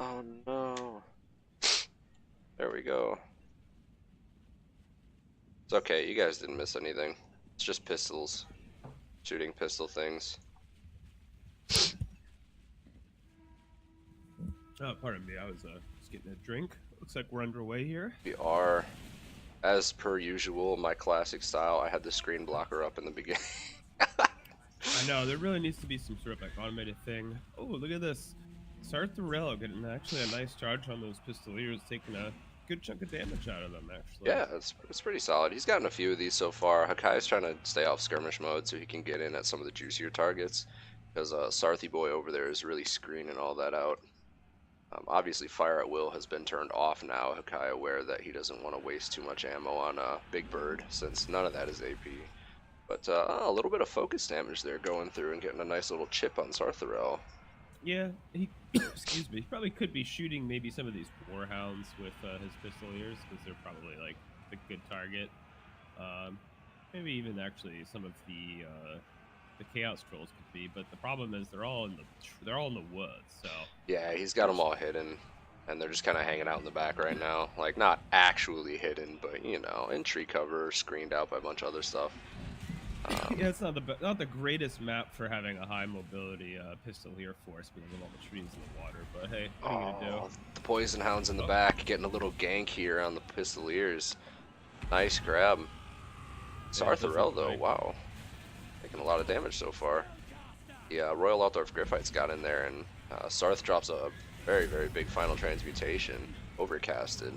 Oh no. There we go. It's okay, you guys didn't miss anything. It's just pistols. Shooting pistol things. Oh, pardon me. I was just getting a drink. Looks like we're underway here. We are, as per usual, my classic style, I had the screen blocker up in the beginning. I know there really needs to be some sort of like automated thing. Oh, look at this. Sartharello getting actually a nice charge on those pistoliers, taking a good chunk of damage out of them. Actually, Yeah, it's pretty solid. He's gotten a few of these so far. Hakai's trying to stay off skirmish mode so he can get in at some of the juicier targets. Because Sarthy boy over there is really screening all that out. Obviously, fire at will has been turned off now. Hakai aware that he doesn't want to waste too much ammo on Big Bird, since none of that is AP. But a little bit of focus damage there going through and getting a nice little chip on Sartharel. yeah, he excuse me. He probably could be shooting maybe some of these warhounds with his pistoliers because they're probably like a good target. Um, maybe even actually some of the chaos trolls could be, but the problem is they're all in the woods. So Yeah, he's got them all hidden, and they're just kind of hanging out in the back right now. Like, not actually hidden, but, you know, in tree cover, screened out by a bunch of other stuff. yeah, it's not the greatest map for having a high mobility pistolier force because of all the trees in the water. But hey, what are you gonna do? The poison hounds in the Oh, back getting a little gank here on the pistoliers. Nice grab. yeah, it does Sartharel, look though, like. wow. Taking a lot of damage so far. Yeah, Royal Altdorf Griffite's got in there, and Sarth drops a very, very big final transmutation. Overcasted.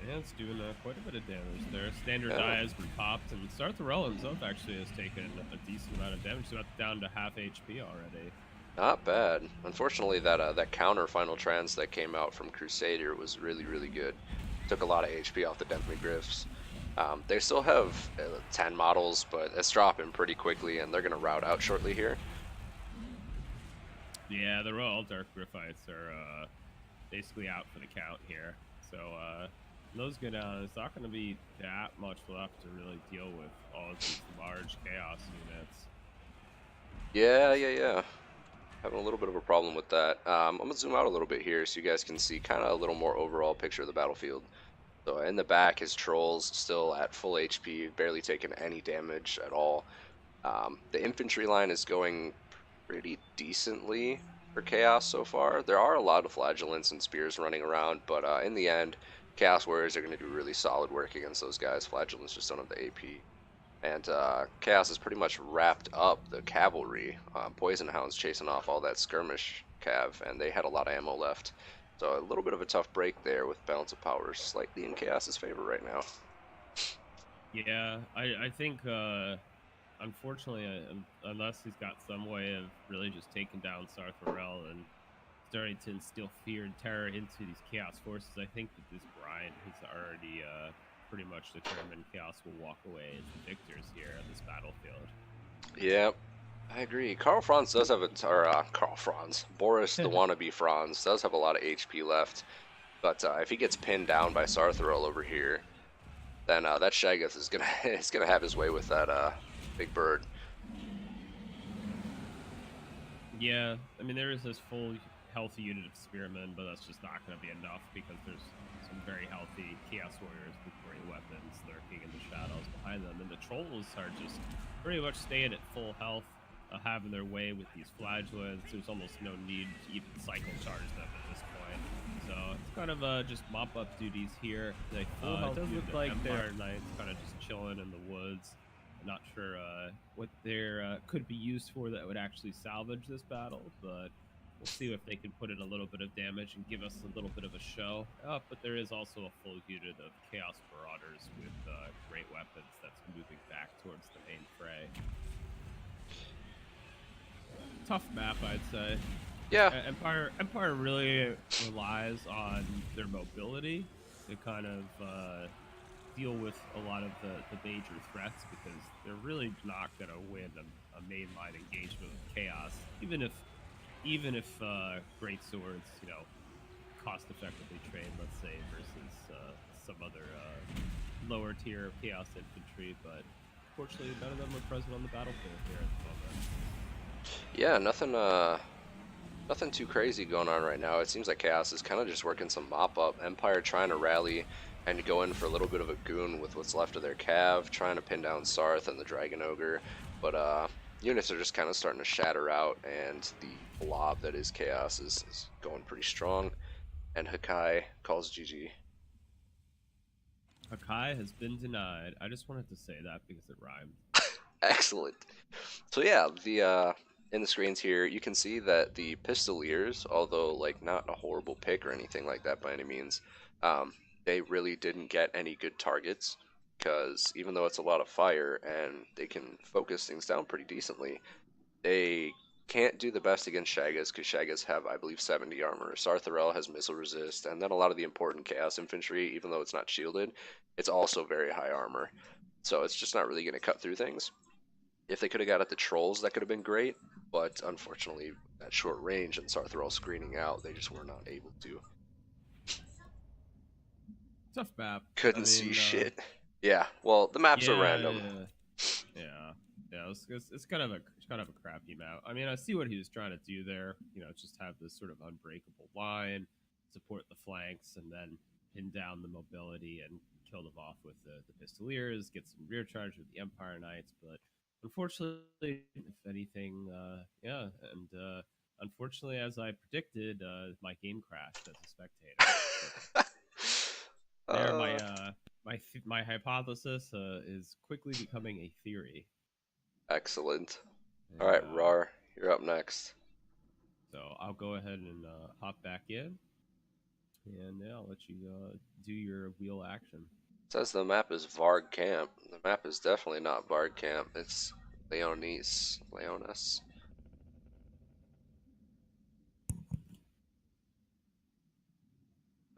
Yeah, it's doing quite a bit of damage there. Standard Yeah, die has been popped, and Sartharel himself actually has taken a decent amount of damage, so that's down to half HP already. not bad. Unfortunately, that counter final trans that came out from Crusader was really, really good. Took a lot of HP off the Demigriffs. They still have 10 models, but it's dropping pretty quickly, and they're going to route out shortly here. Yeah, the Royal Dark Griffites are basically out for the count here. So those go down. It's not going to be that much left to really deal with all of these large chaos units. Yeah. Having a little bit of a problem with that. I'm going to zoom out a little bit here so you guys can see kind of a little more overall picture of the battlefield. So in the back, his trolls still at full HP, barely taking any damage at all. The infantry line is going pretty decently for Chaos so far. There are a lot of flagellants and spears running around, but in the end, Chaos Warriors are going to do really solid work against those guys. Flagellants just don't have the AP. And Chaos has pretty much wrapped up the cavalry. Poison Hounds chasing off all that skirmish cav, and they had a lot of ammo left. So a little bit of a tough break there with balance of power slightly in Chaos's favor right now. Yeah, I think unfortunately, unless he's got some way of really just taking down Sartharel and starting to instill fear and terror into these Chaos forces, I think that this grind has already pretty much determined Chaos will walk away as the victors here on this battlefield. Yeah, I agree. Karl Franz does have Karl Franz. Boris, the wannabe Franz, does have a lot of HP left. But if he gets pinned down by Sartharel over here, then that Shaggoth is gonna is gonna have his way with that big bird. Yeah, I mean there is this full healthy unit of spearmen, but that's just not going to be enough because there's some very healthy Chaos Warriors with great weapons lurking in the shadows behind them, and the trolls are just pretty much staying at full health, having their way with these flagellants. There's almost no need to even cycle charge them at this point. So it's kind of just mop up duties here. Like it does look like Empire Knights kind of just chilling in the woods. I'm not sure what there could be used for that would actually salvage this battle, but we'll see if they can put in a little bit of damage and give us a little bit of a show. But there is also a full unit of Chaos Marauders with great weapons that's moving back towards the main fray. Tough map, I'd say. Yeah. Empire really relies on their mobility to kind of deal with a lot of the major threats because they're really not going to win a mainline engagement with Chaos, even if great swords, cost effectively trained, let's say, versus some other lower tier of Chaos infantry. But fortunately, none of them are present on the battlefield here at the moment. Yeah, nothing Nothing too crazy going on right now. It seems like Chaos is kind of just working some mop-up. Empire trying to rally and go in for a little bit of a goon with what's left of their cav, trying to pin down Sarth and the Dragon Ogre. But units are just kind of starting to shatter out, and the blob that is Chaos is going pretty strong. And Hakai calls GG. Hakai has been denied. I just wanted to say that because it rhymed. Excellent. So yeah, the in the screens here, you can see that the Pistoliers, although like not a horrible pick or anything like that by any means, they really didn't get any good targets because even though it's a lot of fire and they can focus things down pretty decently, they can't do the best against Shagas because Shagas have, I believe, 70 armor. Sartharel has missile resist, and then a lot of the important Chaos Infantry, even though it's not shielded, it's also very high armor. So it's just not really going to cut through things. If they could have got at the trolls, that could have been great, but unfortunately, at short range and Sartharel screening out, they just were not able to. Tough map. Couldn't see shit. Yeah, well, the maps are random. Yeah. It's kind of a crappy map. I mean, I see what he was trying to do there. You know, just have this sort of unbreakable line, support the flanks, and then pin down the mobility and kill them off with the Pistoliers. Get some rear charge with the Empire Knights, but unfortunately, if anything, unfortunately, as I predicted, my game crashed as a spectator. There, my hypothesis is quickly becoming a theory. Excellent. And, All right, Rar, you're up next. So I'll go ahead and hop back in, and yeah, I'll let you do your wheel action. It says the map is Varg Camp. The map is definitely not Varg Camp. It's Leonis.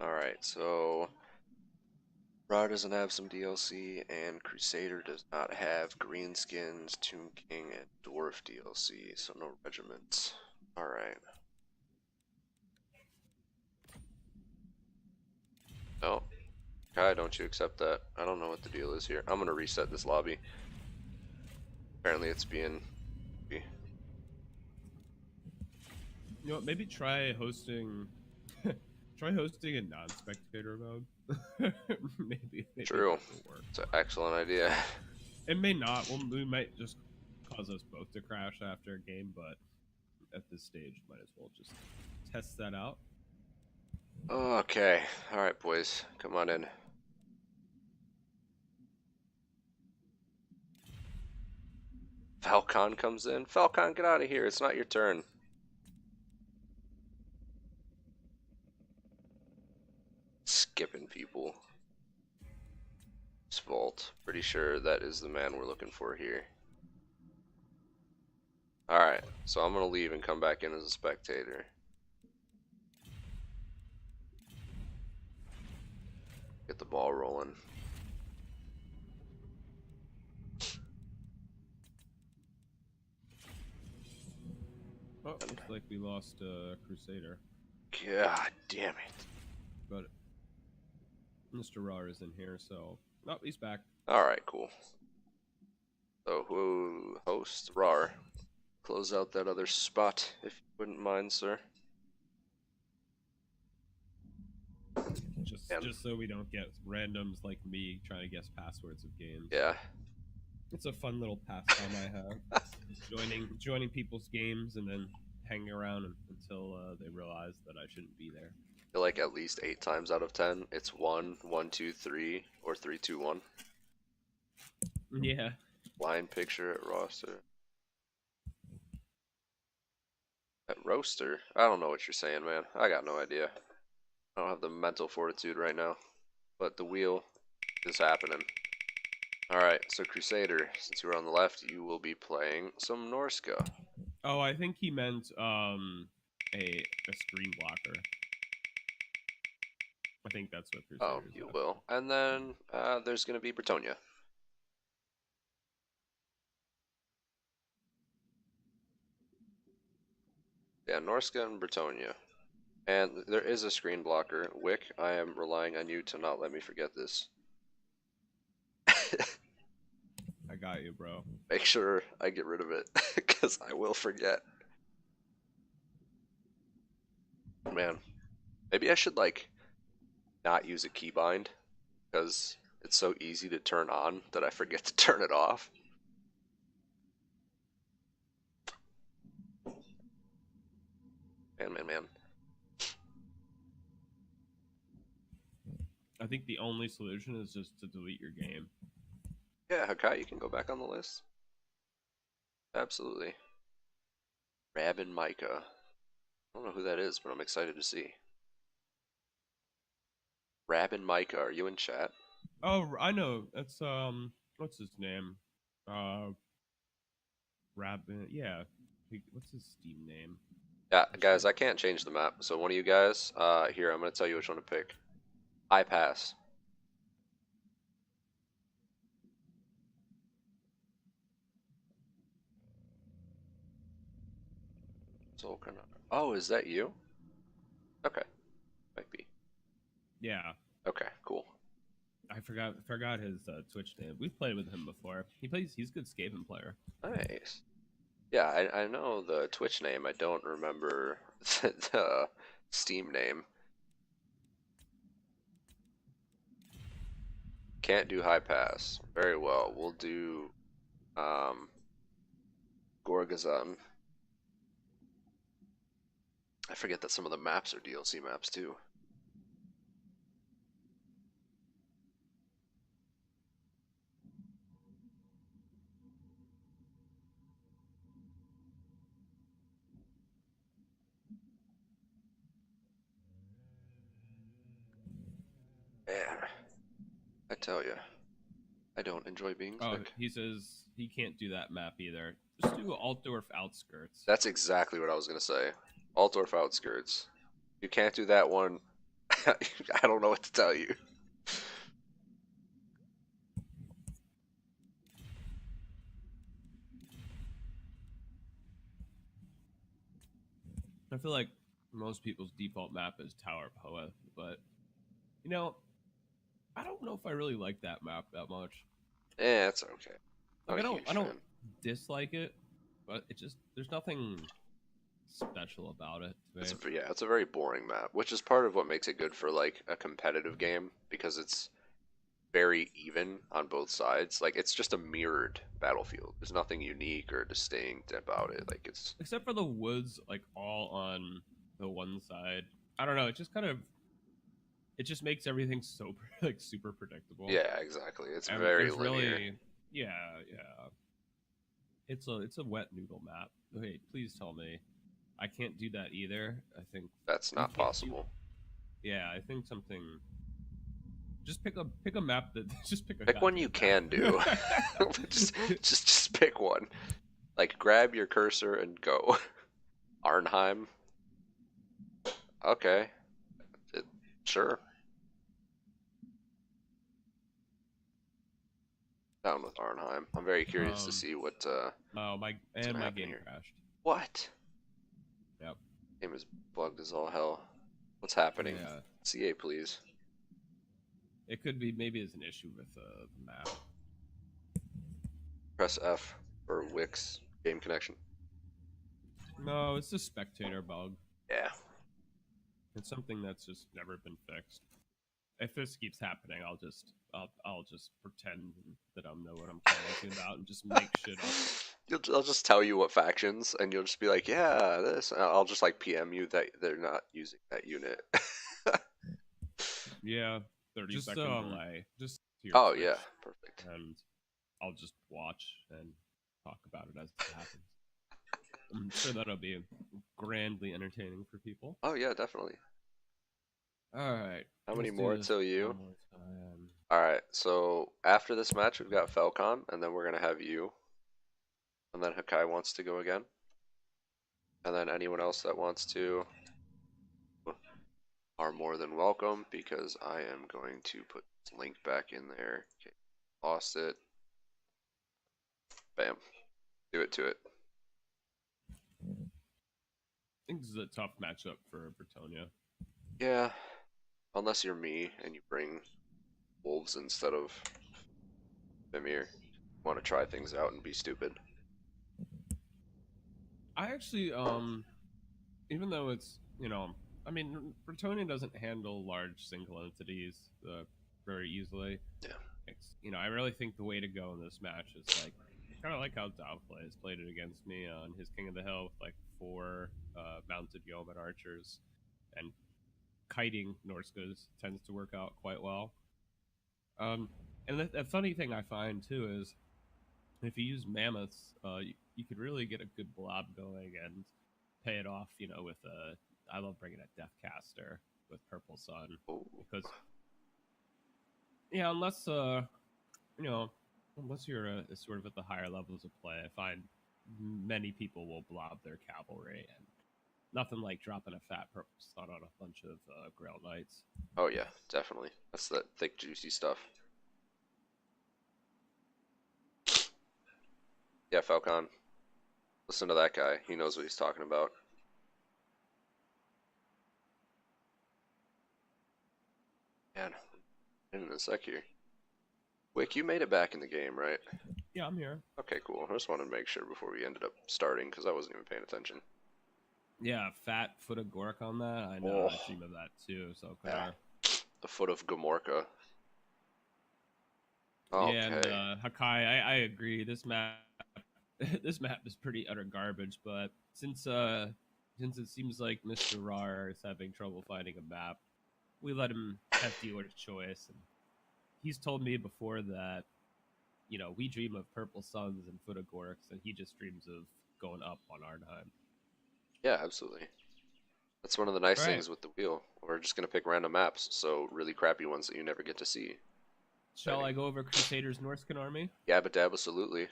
Alright, so Rar doesn't have some DLC, and Crusader does not have Greenskins, Tomb King, and Dwarf DLC, so no regiments. Alright. No. Kai, don't you accept that? I don't know what the deal is here. I'm gonna reset this lobby. Apparently it's being... You know what, maybe try hosting a non-spectator mode. maybe True. that will work. It's an excellent idea. It may not. Well, we might just cause us both to crash after a game, but at this stage, might as well just test that out. Okay. Alright, boys. Come on in. Falcon comes in. Falcon, get out of here. It's not your turn. Skipping people. Vault. Pretty sure that is the man we're looking for here. Alright, so I'm gonna leave and come back in as a spectator. Get the ball rolling. Oh, looks like we lost Crusader. God damn it. But Mr. Rar is in here, so... Oh, he's back. Alright, cool. So, who host Rar? Close out that other spot, if you wouldn't mind, sir. Just so we don't get randoms like me trying to guess passwords of games. Yeah. It's a fun little pastime I have. joining people's games and then hanging around until they realize that I shouldn't be there. I feel like at least 8 times out of 10, it's 1, 1, 2, 3, or 3, 2, 1. Yeah. Line picture at roster. At roaster? I don't know what you're saying, man. I got no idea. I don't have the mental fortitude right now. But the wheel is happening. Alright, so Crusader, since you were on the left, you will be playing some Norska. Oh, I think he meant a screen blocker. I think that's what Crusader Oh, you will. And then there's going to be Bretonia. Yeah, Norska and Bretonia. And there is a screen blocker. Wick, I am relying on you to not let me forget this. I got you, bro. Make sure I get rid of it, because I will forget. Man, maybe I should like not use a keybind because it's so easy to turn on that I forget to turn it off. Man, man, man. I think the only solution is just to delete your game. Yeah, Hakai, you can go back on the list. Absolutely. Rabin Micah. I don't know who that is, but I'm excited to see. Rabin Micah, are you in chat? Oh, I know. That's what's his name? Rabbit. Yeah. What's his Steam name? Yeah, guys, I can't change the map. So one of you guys, here, I'm going to tell you which one to pick. I pass. Soul Chrono- Oh, is that you? Okay, might be. Yeah. Okay, cool. I forgot his Twitch name. We've played with him before. He's a good Skaven player. Nice. Yeah, I know the Twitch name. I don't remember the Steam name. Can't do high pass. Very well. We'll do um, Gorgazon. I forget that some of the maps are DLC maps too. Yeah, I tell you, I don't enjoy being Oh, sick. he says he can't do that map either. Just do Altdorf Outskirts. That's exactly what I was gonna say. Altdorf outskirts. You can't do that one. I don't know what to tell you. I feel like most people's default map is Tower Poa, but you know, I don't know if I really like that map that much. Eh, it's okay. Not Like a huge I don't fan. dislike it, but it just there's nothing special about it to me. Yeah, it's a very boring map, which is part of what makes it good for like a competitive game because it's very even on both sides. Like it's just a mirrored battlefield. There's nothing unique or distinct about it. Like it's Except for the woods, like all on the one side. I don't know. It just makes everything so like super predictable. yeah, exactly. It's And very there's linear. really yeah. It's a wet noodle map. Wait, please tell me I can't do that either. I think That's you not can't do. possible. Yeah, I think something. Just pick a map that just pick a Pick one you goddamn can do. map. just pick one. Like grab your cursor and go. Arnheim. Okay. It, sure. Down with Arnheim. I'm very curious to um. see what's Oh gonna my happen game here. crashed. What? Yep. Game is bugged as all hell. What's happening? Yeah. CA, please. It could be maybe it's an issue with the map. Press F for Wix game connection. No, it's a spectator bug. Yeah. It's something that's just never been fixed. If this keeps happening, I'll just pretend that I know what I'm commenting about and just make shit up. I'll just tell you what factions, and you'll just be like, yeah, this. And I'll just like PM you that they're not using that unit. Yeah, 30-second delay. Just to your Oh, yeah. Twitch, Perfect. and I'll just watch and talk about it as it happens. I'm sure that'll be grandly entertaining for people. Oh, yeah, definitely. All right, How many let's do more this till you? one more time. Alright, so after this match, we've got Falcon, and then we're going to have you. And then Hakai wants to go again. And then anyone else that wants to are more than welcome because I am going to put this link back in there. Okay, lost it. Bam. Do it to it. I think this is a tough matchup for Bretonia. Yeah, unless you're me and you bring wolves instead of Mimir. Want to try things out and be stupid. I actually, even though it's I mean, Bretonian doesn't handle large single entities very easily. Yeah. I really think the way to go in this match is like kind of like how Dow plays. Played it against me on his King of the Hill with like 4 mounted yeoman archers, and kiting Norskas tends to work out quite well. And the funny thing I find too is if you use mammoths, you could really get a good blob going and pay it off. With I love bringing a Deathcaster with Purple Sun Ooh. because yeah, you know, unless you're sort of at the higher levels of play, I find many people will blob their cavalry, and nothing like dropping a fat Purple Sun on a bunch of Grail Knights. Oh yeah, definitely. That's that thick, juicy stuff. Yeah, Falcon. Listen to that guy. He knows what he's talking about. Man, in a sec here. Wick, you made it back in the game, right? Yeah, I'm here. Okay, cool. I just wanted to make sure before we ended up starting, because I wasn't even paying attention. Yeah, fat foot of Gork on that. I know. I dream of that too. So yeah. The foot of Gomorka. Okay. Yeah, and Hakai, I agree. This map, this map is pretty utter garbage. But since it seems like Mr. Rar is having trouble finding a map, we let him have dealer's choice. And he's told me before that, we dream of Purple Suns and Foot of Gorks, and he just dreams of going up on Arnheim. Yeah, absolutely. That's one of the nice things with the wheel. We're just going to pick random maps, so really crappy ones that you never get to see. Shall I go over Crusaders' Norscan army? Yeah, but absolutely.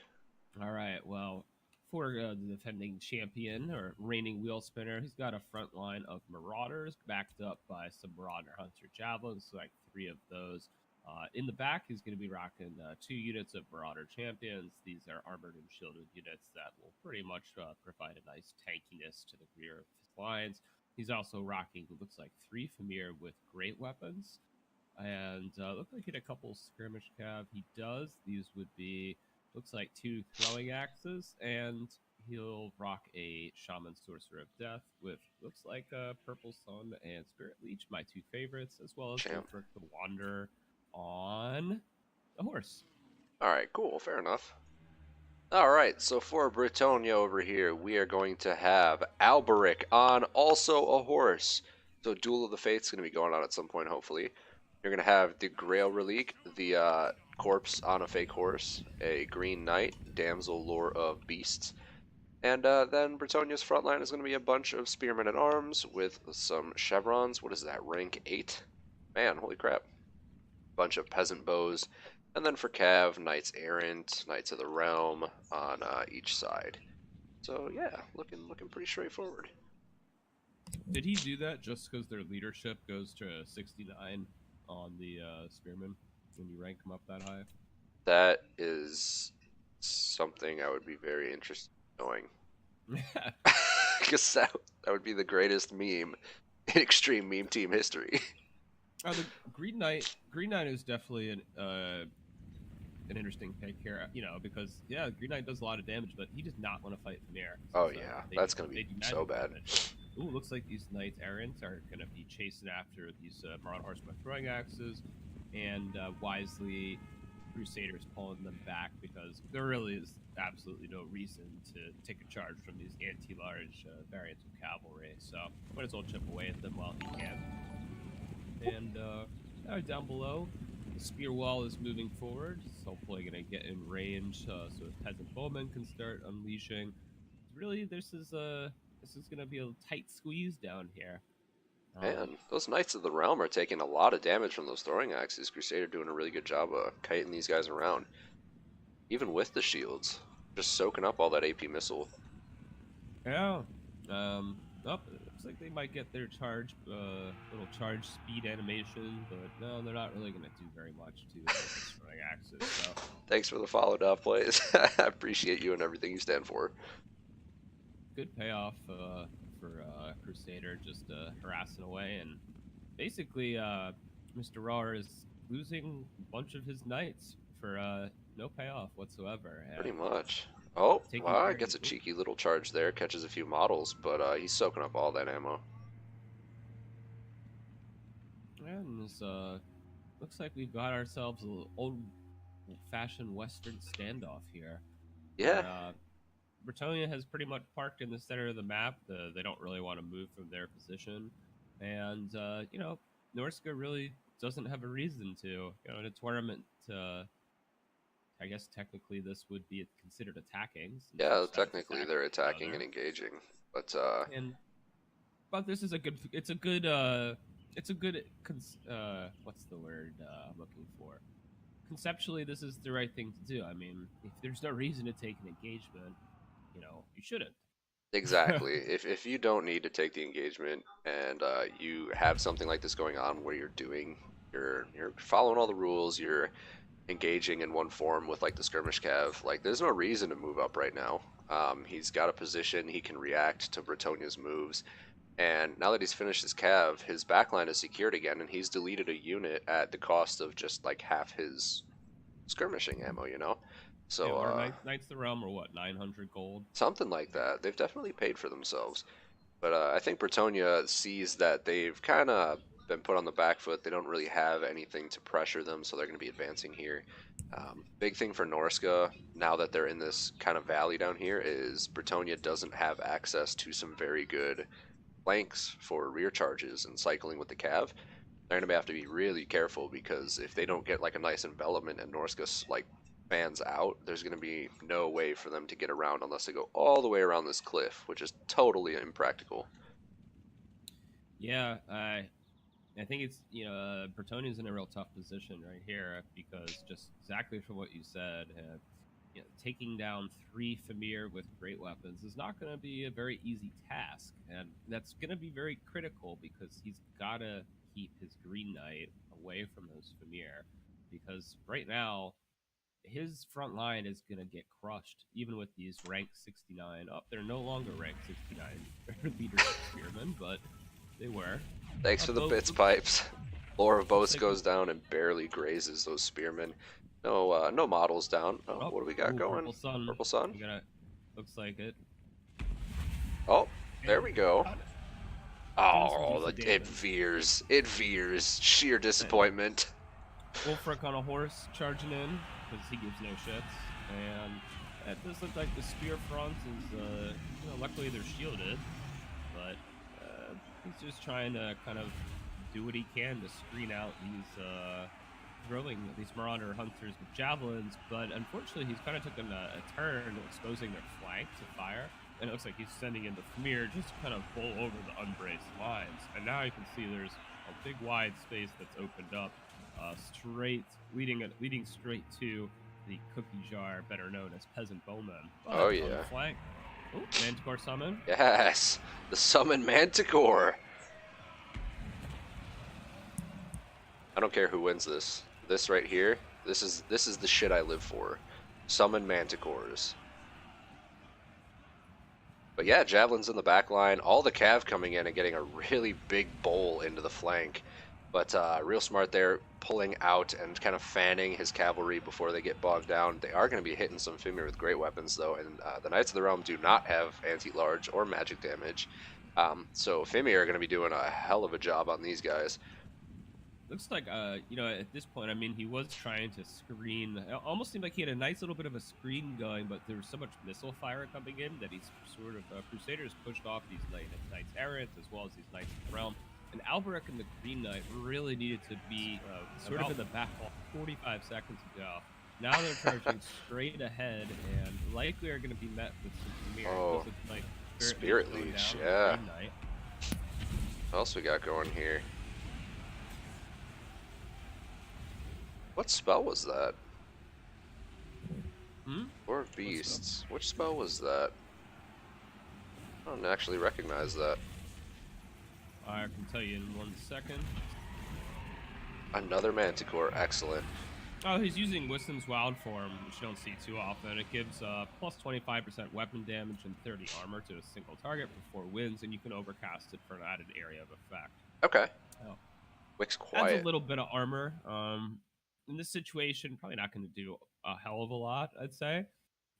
All right, well, for the defending champion or reigning wheel spinner, he's got a front line of Marauders backed up by some Marauder Hunter Javelins, so like 3 of those. In the back, he's going to be rocking 2 units of Marauder Champions. These are armored and shielded units that will pretty much provide a nice tankiness to the rear of his lines. He's also rocking what looks like 3 Famir with great weapons. And look like he had a couple skirmish cav. He does. These would be, looks like 2 throwing axes, and he'll rock a Shaman Sorcerer of Death with, looks like a Purple Sun and Spirit Leech, my 2 favorites, as well as Ulfric the Wanderer on a horse. Alright, cool. Fair enough. Alright, so for Bretonia over here, we are going to have Alberic on also a horse. So Duel of the Fates going to be going on at some point, hopefully. You're going to have the Grail Relique, the corpse on a fake horse, a Green Knight, Damsel Lore of Beasts. And then Bretonia's front line is going to be a bunch of Spearmen at Arms with some Chevrons. What is that, rank 8? Man, holy crap. Bunch of Peasant Bows. And then for Cav, Knights Errant, Knights of the Realm on each side. So yeah, looking pretty straightforward. Did he do that just because their leadership goes to 69 on the Spearmen when you rank them up that high? That is something I would be very interested in knowing. Because that would be the greatest meme in Extreme Meme Team history. The Green Knight is definitely an interesting pick here, because Green Knight does a lot of damage, but he does not want to fight Famir. Oh yeah, that's gonna be so bad. Ooh, looks like these Knights Errant are gonna be chasing after these Marauder Horsemen with throwing axes, and wisely Crusaders pulling them back because there really is absolutely no reason to take a charge from these anti-large variants of cavalry. So might as well chip away at them while he can. And down below, the spear wall is moving forward. It's hopefully going to get in range, so peasant bowmen can start unleashing. Really, this is going to be a tight squeeze down here. Man, those Knights of the Realm are taking a lot of damage from those throwing axes. Crusader doing a really good job of kiting these guys around, even with the shields, just soaking up all that AP missile. Yeah. Looks like they might get their little charge speed animation, but no, they're not really going to do very much to destroying axes. So. Thanks for the followed up plays. I appreciate you and everything you stand for. Good payoff for Crusader, just harassing away, and basically Mr. Rar is losing a bunch of his knights for no payoff whatsoever. Pretty much. Oh, wow, gets a cheeky little charge there, catches a few models, but he's soaking up all that ammo. And this, looks like we've got ourselves a little old-fashioned Western standoff here, Yeah, where Bretonia has pretty much parked in the center of the map. They don't really want to move from their position, and Norska really doesn't have a reason to. In a tournament, I guess technically this would be considered attacking since yeah. each side's Technically, they're attacking each attacking and other. engaging, but And but this is a good. It's a good. What's the word I'm looking for? Conceptually, this is the right thing to do. I mean, if there's no reason to take an engagement, you shouldn't. exactly. If you don't need to take the engagement and you have something like this going on where you're following all the rules, you're engaging in one form with like the skirmish cav, like there's no reason to move up right now. He's got a position, he can react to Bretonia's moves, and now that he's finished his cav, his backline is secured again, and he's deleted a unit at the cost of just like half his skirmishing ammo, you know? Yeah, So our Knights of the Realm are what, 900 gold? something like Yeah. that. They've definitely paid for themselves. But I think Bretonia sees that they've kind of been put on the back foot. They don't really have anything to pressure them, so they're going to be advancing here. Big thing for Norska, now that they're in this kind of valley down here, is Bretonia doesn't have access to some very good flanks for rear charges and cycling with the cav. They're going to have to be really careful because if they don't get like a nice envelopment and Norska like fans out, there's going to be no way for them to get around unless they go all the way around this cliff, which is totally impractical. Yeah, I think it's Bretonia's in a real tough position right here because just exactly for what you said, taking down 3 Famir with great weapons is not going to be a very easy task, and that's going to be very critical because he's got to keep his Green Knight away from those Famir because right now his front line is going to get crushed even with these rank 69 up. They're no longer rank 69 leadership spearmen, but they were. Thanks for the Boat bits pipes. Lore of looks Boats like goes down and barely grazes those spearmen. No, no models down. Oh, oh, what do we got ooh, going? purple sun. Purple sun. We got looks like it. Oh, there And we go. doing some Oh, decent it damage. veers. It veers. Sheer And disappointment. Wolfric on a horse charging in because he gives no shits. And it does look like the spear front is, luckily they're shielded, but he's just trying to kind of do what he can to screen out these Marauder hunters with javelins. But unfortunately, he's kind of taken a turn, exposing their flank to fire. And it looks like he's sending in the Famir just to kind of pull over the unbraced lines. And now you can see there's a big wide space that's opened up, leading straight to the cookie jar, better known as peasant bowmen. Oh But on the yeah. flank, oh, Manticore summon. Yes, the summon Manticore. I don't care who wins this. This right here, this is the shit I live for. Summon Manticores. But yeah, Javelin's in the back line. All the Cav coming in and getting a really big bowl into the flank. But real smart there, pulling out and kind of fanning his cavalry before they get bogged down. They are going to be hitting some Fimir with great weapons, though, and the Knights of the Realm do not have anti-large or magic damage. So Fimir are going to be doing a hell of a job on these guys. Looks like, at this point, I mean, he was trying to screen. It almost seemed like he had a nice little bit of a screen going, but there was so much missile fire coming in that he's sort of Crusaders pushed off these Knights Errant as well as these Knights of the Realm. And Alberic and the Green Knight really needed to be sort of in the back 45 seconds ago. Now they're charging straight ahead and likely are going to be met with some Premier. Oh, Like Spirit Leech, yeah. What else we got going here? What spell was that? Or Beasts. Which spell was that? I don't actually recognize that. I can tell you in 1 second. Another Manticore, excellent. Oh, he's using Wisdom's Wild Form, which you don't see too often. It gives plus 25% weapon damage and 30 armor to a single target for 4 wins, and you can overcast it for an added area of effect. Okay. Oh. Wick's quiet. Adds a little bit of armor. In this situation, probably not going to do a hell of a lot, I'd say.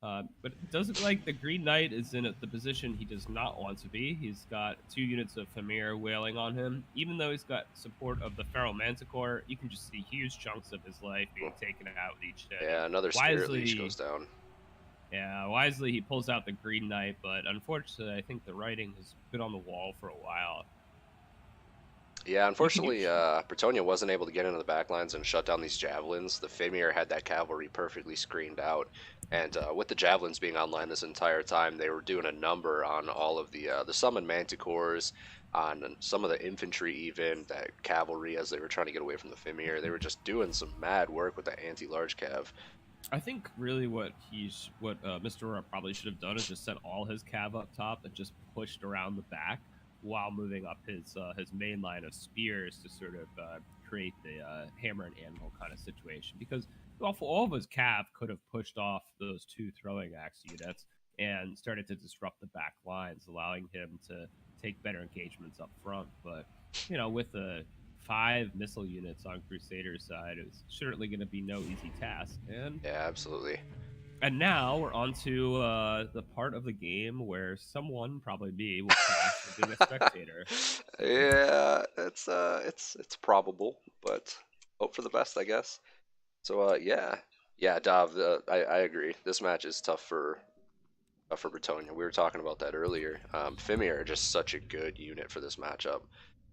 But it does look like the Green Knight is in the position he does not want to be. He's got 2 units of Famir wailing on him. Even though he's got support of the Feral Manticore, you can just see huge chunks of his life being taken out with each hit. Yeah, And another Spirit Leash goes down. Yeah, wisely he pulls out the Green Knight, but unfortunately, I think the writing has been on the wall for a while. Yeah, unfortunately, Bretonia wasn't able to get into the backlines and shut down these javelins. The Famir had that cavalry perfectly screened out, and with the javelins being online this entire time, they were doing a number on all of the summoned manticores, on some of the infantry, even that cavalry as they were trying to get away from the Famir. They were just doing some mad work with that anti-large cav. I think really what Mr. Aurora probably should have done is just set all his cav up top and just pushed around the back while moving up his main line of spears to sort of create the hammer and anvil kind of situation. Because all of his cav could have pushed off those 2 throwing axe units and started to disrupt the back lines, allowing him to take better engagements up front. But with the 5 missile units on Crusader's side is certainly going to be no easy task. And Yeah, absolutely. And now we're on to the part of the game where someone, probably me, will crash for being a spectator. Yeah, it's probable, but hope for the best, I guess. So yeah, Dav, I agree. This match is tough for Bretonia. We were talking about that earlier. Fimir are just such a good unit for this matchup.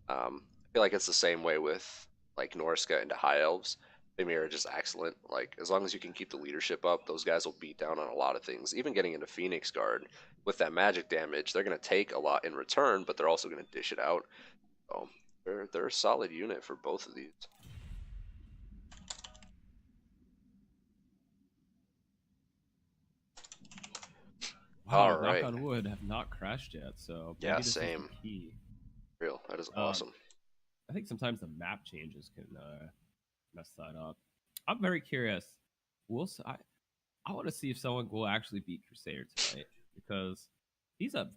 I feel like it's the same way with like Norska into High Elves. Fimir are just excellent. Like as long as you can keep the leadership up, those guys will beat down on a lot of things. Even getting into Phoenix Guard with that magic damage, they're gonna take a lot in return, but they're also gonna dish it out. So they're a solid unit for both of these. All Wow, knock right. on wood, have not crashed yet, so Yeah, maybe this is the same. key. Real. That is Um, awesome. I think sometimes the map changes can mess that up. I'm very curious. I want to see if someone will actually beat Crusader tonight because he's a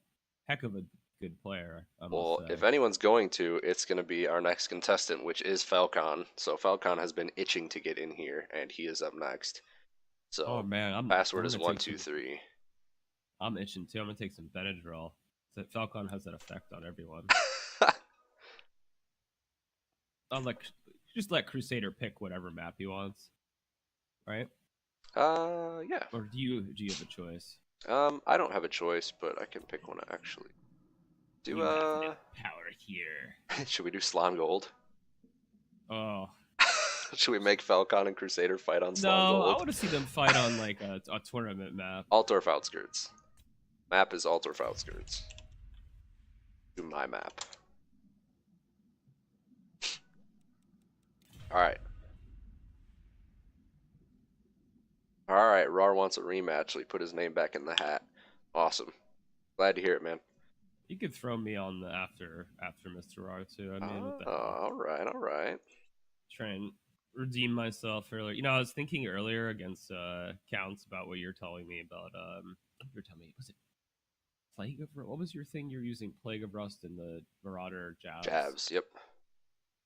heck of a good player, I must Well, say. if anyone's going to, it's going to be our next contestant, which is Falcon. So Falcon has been itching to get in here, and he is up next. Oh So man, password I'm is gonna one take two some. three. I'm itching too. I'm gonna take some Benadryl. So Falcon has that effect on everyone. I'll let just let Crusader pick whatever map he wants, right? Yeah. Or do you have a choice? I don't have a choice, but I can pick one actually. Do You have no power here. should we do Slime Gold? Oh Should we make Falcon and Crusader fight on Slime no, I Gold? want to see them fight on like a tournament map. Altdorf Outskirts. Map is Altdorf Outskirts. Do my map. All right. All right. Rar wants a rematch, so he put his name back in the hat. Awesome. Glad to hear it, man. You could throw me on the after Mr. R too. I mean, what the hell? All right. All right. Try and redeem myself earlier. I was thinking earlier against counts about what you're telling me about. You're telling me, was it Plague of what was your thing? You're using Plague of Rust in the Marauder jabs Jabs. Yep.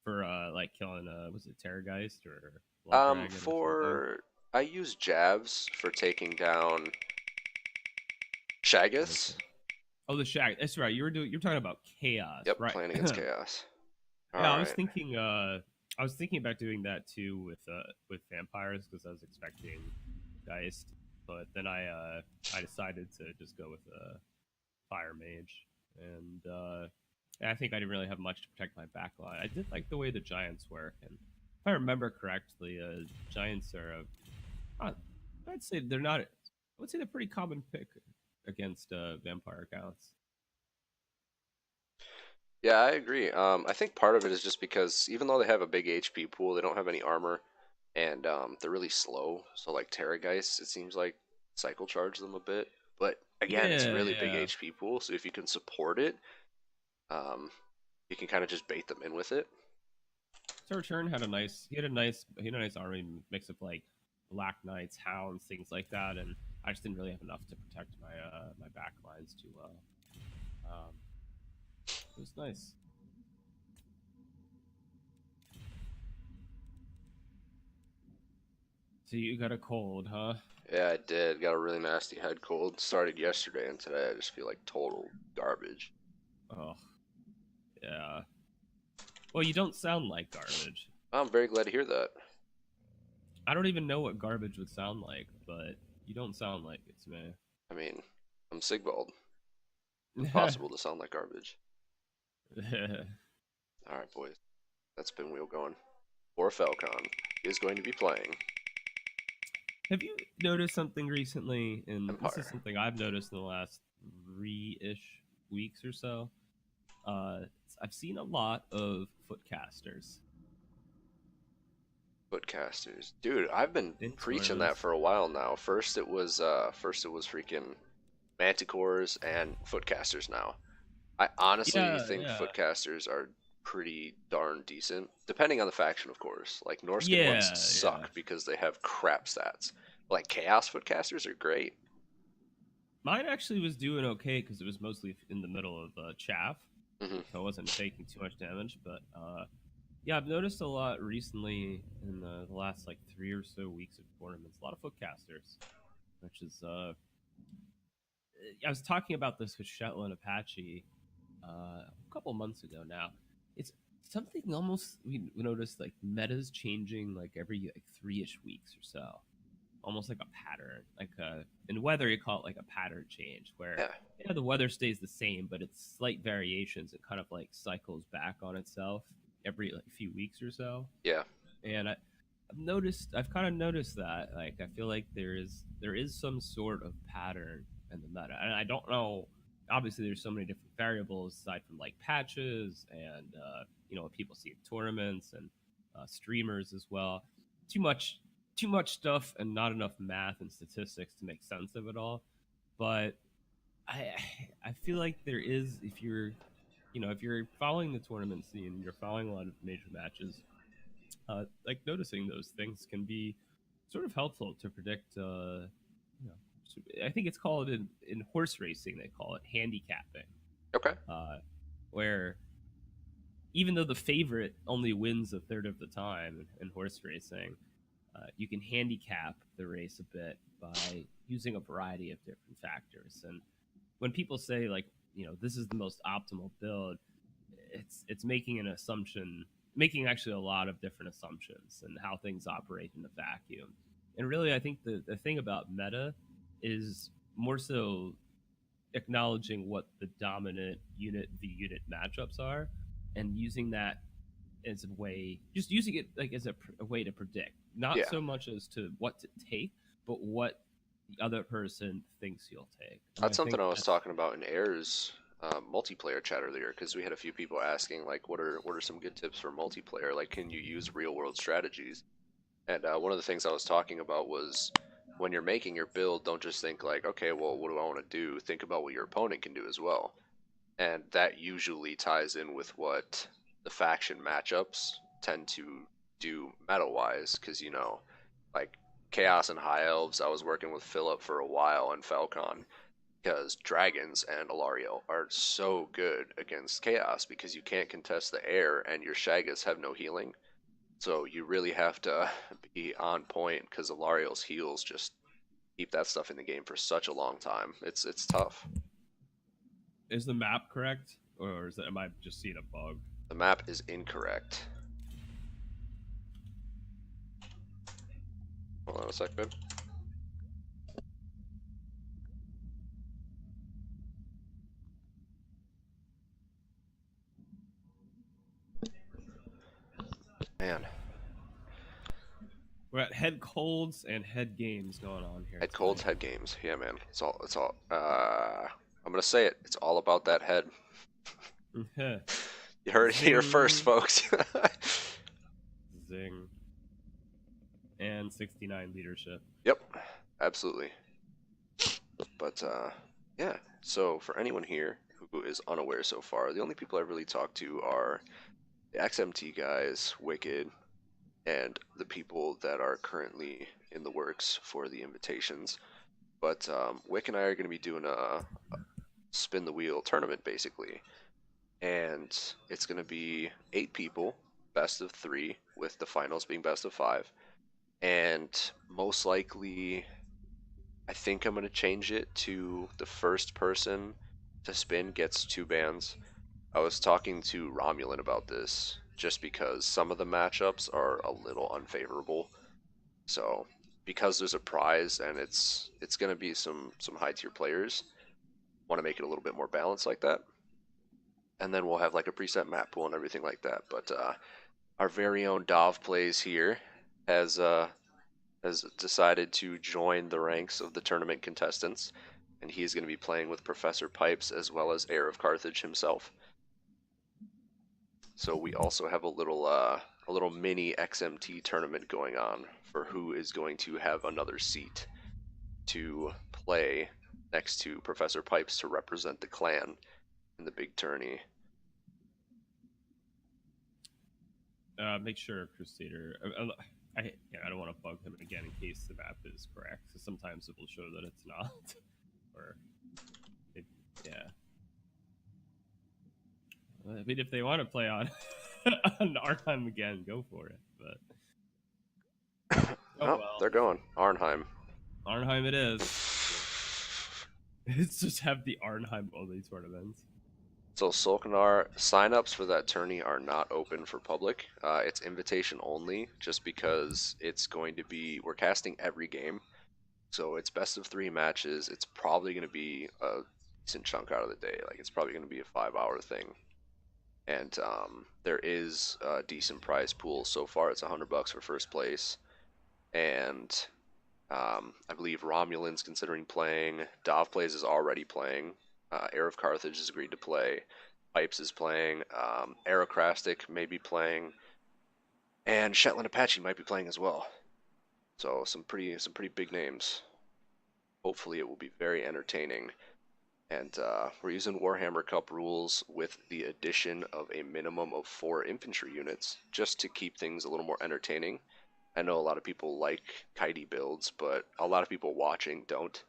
for like killing was it Terrorgeist or Blood Dragon or something? For I use jabs for taking down Shagus. Oh, the Shag. That's right. You're talking about Chaos, Yep, right? playing against Chaos. All Yeah, right. I was thinking about doing that too with vampires because I was expecting Geist, but then I decided to just go with a fire mage, and I think I didn't really have much to protect my backline. I did like the way the giants work, and if I remember correctly, giants are I'd say they're not. I would say they're pretty common pick against vampire accounts. Yeah, I agree. I think part of it is just because even though they have a big HP pool, they don't have any armor, and they're really slow. So like Terrorgeist, it seems like cycle charge them a bit. But again, it's a Yeah, really big yeah. HP pool, so if you can support it, um, you can kind of just bait them in with it. So Return he had a nice army mix of like Black Knights, Hounds, things like that, and I just didn't really have enough to protect my back lines too well. Um, it was nice. So you got a cold, huh? Yeah, I did. Got a really nasty head cold. Started yesterday, and today I just feel like total garbage. Oh, yeah. Well, you don't sound like garbage. I'm very glad to hear that. I don't even know what garbage would sound like, but you don't sound like it to me. I mean, I'm Sigvald. Impossible to sound like garbage. All right, boys. That's Spin Wheel going. Or Falcon is going to be playing Have you noticed something recently? And this is Empire. something I've noticed in the last 3-ish weeks or so. Uh, I've seen a lot of footcasters Footcasters. Dude, I've been in preaching that tournaments. for a while now. First it was freaking Manticores and Footcasters now. I honestly Yeah, think yeah, Footcasters are pretty darn decent, depending on the faction, of course. Like, Norskin ones yeah, yeah. suck because they have crap stats. Like, Chaos Footcasters are great. Mine actually was doing okay because it was mostly in the middle of chaff, Hmm. so I wasn't taking too much damage. But yeah, I've noticed a lot recently in the last like 3 or so weeks of tournaments. A lot of footcasters, which is I was talking about this with Shetland Apache a couple months ago now. It's something almost we noticed like metas changing like every like 3-ish weeks or so, almost like a pattern. Like in weather, you call it like a pattern change, where Yeah, yeah, the weather stays the same, but it's slight variations. It kind of like cycles back on itself every like few weeks or so. yeah, And I've kind of noticed that. Like, I feel like there is some sort of pattern in the meta, and I don't know. Obviously, there's so many different variables aside from like patches and what people see in tournaments and streamers as well. Too much, too much stuff, and not enough math and statistics to make sense of it all. But I I feel like there is, if you're following the tournament scene, you're following a lot of major matches, like noticing those things can be sort of helpful to predict. I think it's called in horse racing, they call it handicapping, okay, uh, where even though the favorite only wins a third of the time in horse racing, you can handicap the race a bit by using a variety of different factors. And when people say like, this is the most optimal build, it's making an assumption, making actually a lot of different assumptions and how things operate in a vacuum. And really, I think the thing about meta is more so acknowledging what the dominant unit v unit matchups are, and using that as a way, just using it like as a way to predict, not yeah. so much as to what to take, but what the other person thinks you'll take. And I That's something think I was that's talking about in Air's multiplayer chat earlier because we had a few people asking like, what are some good tips for multiplayer? Like, can you use real world strategies? And one of the things I was talking about was when you're making your build, don't just think like, okay, well, what do I want to do? Think about what your opponent can do as well. And that usually ties in with what the faction matchups tend to do meta wise, because like Chaos and High Elves, I was working with Philip for a while on Falcon, because dragons and Alario are so good against Chaos because you can't contest the air and your Shagas have no healing. So you really have to be on point because Alario's heals just keep that stuff in the game for such a long time. It's tough. is the map correct, or is that am I just seeing a bug? The map is incorrect. Hold on a sec, babe. Man, We're at head colds and head games going on here head colds, tonight. head games. Yeah, man. It's all. It's all. I'm gonna say it. It's all about that head. You heard it here first, Zing, folks. zing, and 69 leadership. Yep, absolutely. But yeah. So for anyone here who is unaware so far, the only people I've really talked to are the XMT guys, Wicked, and the people that are currently in the works for the invitations. But Wick and I are going to be doing a spin the wheel tournament basically, and it's going to be 8 people, best of 3, with the finals being best of 5. and most likely, I think I'm going to change it to the first person to spin gets 2 bans. I was talking to Romulan about this just because some of the matchups are a little unfavorable. So because there's a prize and it's going to be some high tier players, want to make it a little bit more balanced like that. And then we'll have like a preset map pool and everything like that. But our very own Dov plays here has has decided to join the ranks of the tournament contestants, and he's going to be playing with Professor Pipes as well as Heir of Carthage himself. So we also have a little mini XMT tournament going on for who is going to have another seat to play next to Professor Pipes to represent the clan in the big tourney. Make sure Crusader. I don't want to bug him again in case the map is correct. So sometimes it will show that it's not, or it, yeah. I mean, if they want to play on on Arnhem again, go for it. But oh Oh, well, they're going Arnhem. Arnhem it is. It's just have the Arnhem only tournaments. So Solkanar signups for that tourney are not open for public. It's invitation only, just because it's going to be we're casting every game, so it's best of 3 matches. It's probably going to be a decent chunk out of the day. Like it's probably going to be a 5 hour thing, and there is a decent prize pool so far. It's $100 for first place, and I believe Romulan's considering playing. Dov plays is already playing. Heir of Carthage has agreed to play. Pipes is playing. Aerocrastic may be playing, and Shetland Apache might be playing as well. So some pretty big names. Hopefully, it will be very entertaining. And we're using Warhammer Cup rules with the addition of a minimum of 4 infantry units, just to keep things a little more entertaining. I know a lot of people like kitey builds, but a lot of people watching don't.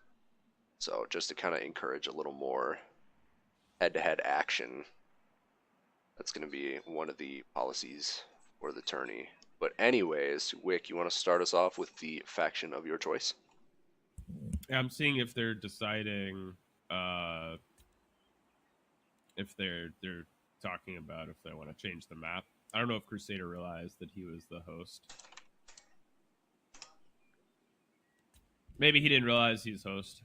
So just to kind of encourage a little more head-to-head action, that's going to be one of the policies for the tourney. But anyways, Wick, you want to start us off with the faction of your choice? I'm seeing if they're deciding uh, if they're talking about if they want to change the map. I don't know if Crusader realized that he was the host. Maybe he didn't realize he's host.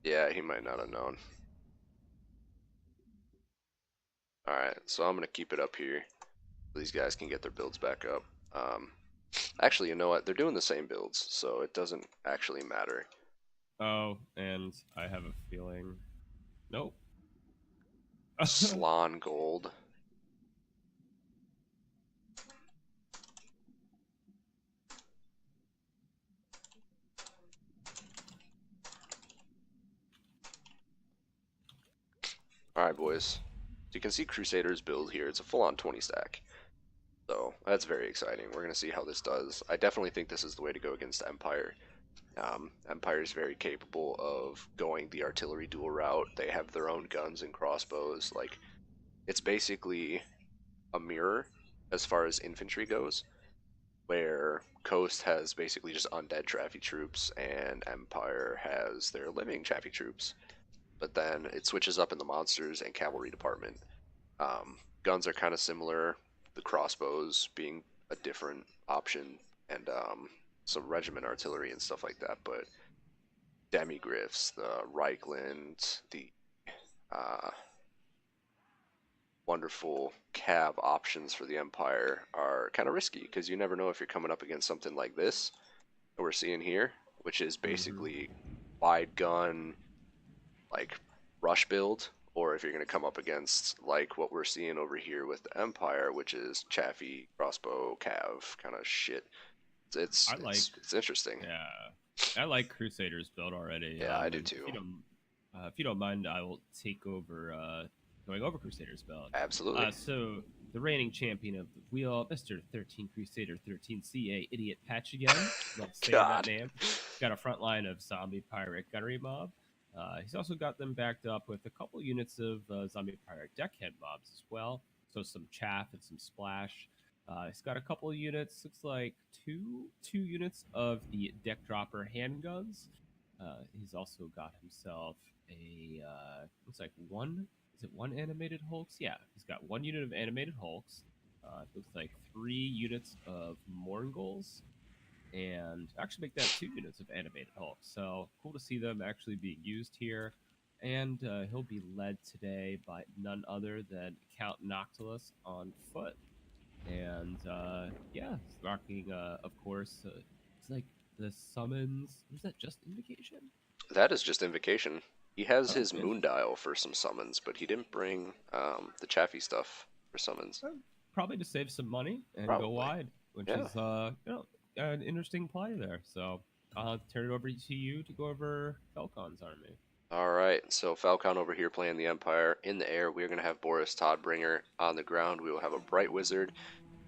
Yeah, he might not have known. Alright, so I'm going to keep it up here so these guys can get their builds back up. Actually, you know what? They're doing the same builds, so it doesn't actually matter. Oh, and I have a feeling. Nope. Slan Gold. Alright, boys. So you can see Crusader's build here. It's a full-on 20 stack. So that's very exciting. We're going to see how this does. I definitely think this is the way to go against Empire. Empire is very capable of going the artillery duel route. They have their own guns and crossbows. Like, it's basically a mirror as far as infantry goes, where Coast has basically just undead Traffy troops and Empire has their living Traffy troops. But then it switches up in the monsters and cavalry department. Guns are kind of similar, the crossbows being a different option, and some regiment artillery and stuff like that. But demigriffs, the Reichland, the uh, wonderful cab options for the Empire are kind of risky because you never know if you're coming up against something like this that we're seeing here, which is basically wide gun, like rush build, or if you're going to come up against like what we're seeing over here with the Empire, which is chaffy crossbow cav kind of shit. It's interesting. Yeah, I like Crusader's build already. Yeah, I do too. If you don't mind, I will take over going over Crusader's build. Absolutely. So the reigning champion of the wheel, Mr. 13 Crusader 13CA Idiot Patch again. Love saying that name. Got a front line of zombie pirate gunnery mob. He's also got them backed up with a couple units of zombie pirate deckhead mobs as well. So some chaff and some splash. He's got a couple of units. Looks like two units of the deck dropper handguns. He's also got himself a looks like one. Is it one animated Hulks? Yeah, he's got one unit of animated Hulks. Looks like 3 units of Morgul's, and actually make that 2 units of animated Hulks. So cool to see them actually being used here. And he'll be led today by none other than Count Noctilus on foot. And yeah, he's rocking, of course, it's like the summons. Was that just invocation? That is just invocation. He has Oh, his in, moon dial for some summons, but he didn't bring the chaffy stuff for summons. probably to save some money and go Probably. wide, which Yeah. is an interesting play there. So I'll turn it over to you to go over Falcon's army. All right. So Falcon over here playing the Empire. In the air, we're going to have Boris Toddbringer. On the ground, we will have a Bright Wizard.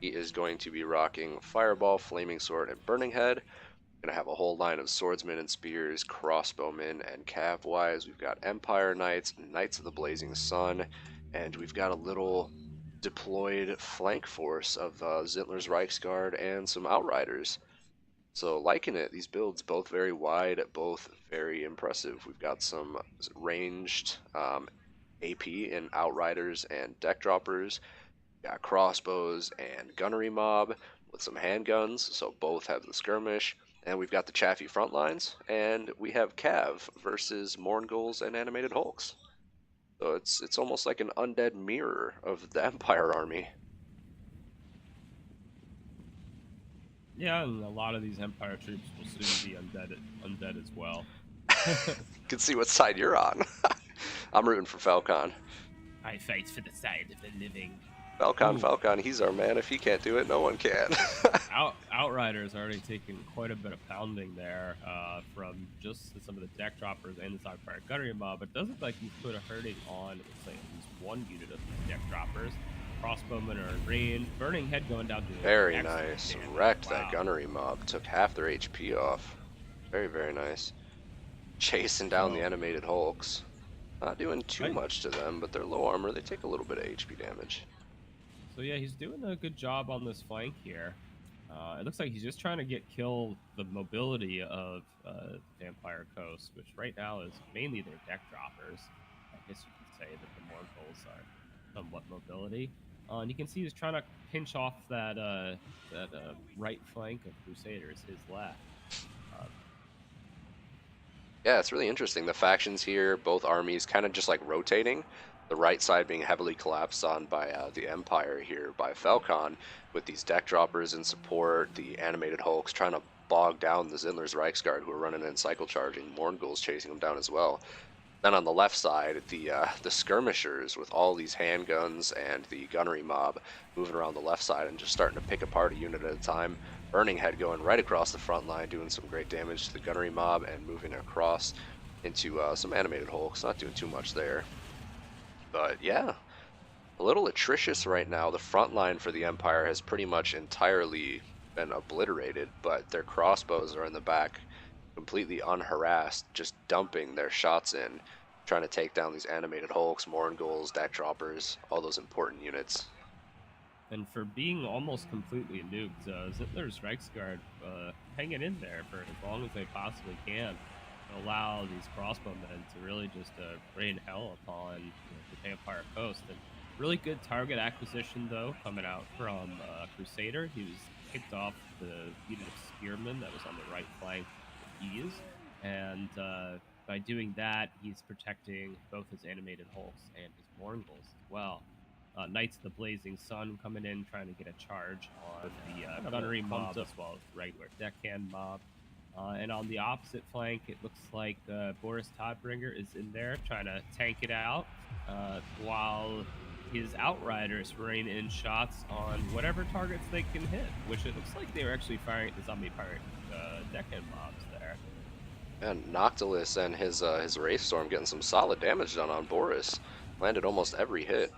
He is going to be rocking Fireball, Flaming Sword, and Burning Head. We're going to have a whole line of swordsmen and spears, crossbowmen, and cav-wise. We've got Empire Knights, Knights of the Blazing Sun, and we've got a little deployed flank force of Zintler's Reichsguard and some Outriders. So liking it. These builds both very wide, both very impressive. We've got some ranged AP in Outriders and Deck Droppers. Got crossbows and gunnery mob with some handguns, so both have the skirmish. And we've got the Chaffee front lines, and we have Cav versus Morgul's and Animated Hulks. So it's almost like an undead mirror of the Empire army. Yeah, and a lot of these Empire troops will soon be undead as well. You can see what side you're on. I'm rooting for Falcon. I fight for the side of the living. Falcon, Ooh. Falcon, he's our man. If he can't do it, no one can. Outriders already taking quite a bit of pounding there from just some of the deck droppers and the side fire gunnery mob. It does look like he's put a hurting on, let's say, at least one unit of these deck droppers. Crossbowmen are in range. Burning Head going down to Very nice. damage. Wrecked Wow. that gunnery mob. Took half their HP off. Very, very nice. Chasing down the animated Hulks. Not doing too much to them, but they're low armor. They take a little bit of HP damage. So yeah, he's doing a good job on this flank here. It looks like he's just trying to kill the mobility of Vampire Coast, which right now is mainly their deck droppers. I guess you could say that the Morgul's are somewhat mobility. And you can see he's trying to pinch off that right flank of Crusaders, his left. Yeah, it's really interesting. The factions here, both armies, kind of just like rotating. The right side being heavily collapsed on by the Empire here by Falcon, with these deck droppers in support, the animated Hulks trying to bog down the Zintler's Reichsguard who are running in cycle charging. Morgul's chasing them down as well. Then on the left side, the skirmishers with all these handguns and the gunnery mob moving around the left side and just starting to pick apart a unit at a time. Burning Head going right across the front line, doing some great damage to the gunnery mob and moving across into some animated Hulks. Not doing too much there. But yeah, a little atrocious right now. The front line for the Empire has pretty much entirely been obliterated, but their crossbows are in the back completely unharassed, just dumping their shots in, trying to take down these animated Hulks, Morgul's, deck droppers, all those important units. And for being almost completely nuked, Zintler's Reichsguard hanging in there for as long as they possibly can to allow these crossbowmen to really just rain hell upon the Vampire Coast. And really good target acquisition, though, coming out from Crusader. He was kicked off the unit of Spearmen that was on the right flank with ease. And by doing that, he's protecting both his animated Hulks and his Morgul's as well. Knights of the Blazing Sun coming in, trying to get a charge on the gunnery mob as well as the regular deckhand mob. And on the opposite flank, it looks like Boris Toddbringer is in there trying to tank it out, while his Outriders rain in shots on whatever targets they can hit, which it looks like they were actually firing at the zombie pirate deckhand mobs there. And Noctilus and his Wraith Storm getting some solid damage done on Boris. Landed almost every hit.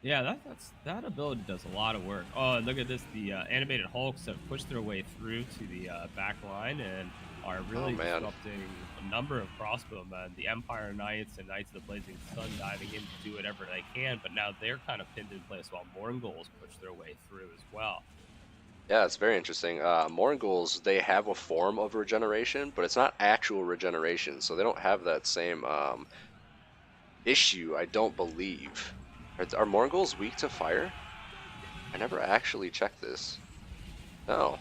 Yeah, that ability does a lot of work. Oh, and look at this. The animated Hulks have pushed their way through to the back line, and are Oh really man. disrupting a number of crossbowmen. The Empire Knights and Knights of the Blazing Sun diving in to do whatever they can, but now they're kind of pinned in place while Morgul's push their way through as well. Yeah, it's very interesting. Morghuls, they have a form of regeneration, but it's not actual regeneration, so they don't have that same issue, I don't believe. Are Morghuls weak to fire? I never actually checked this. No,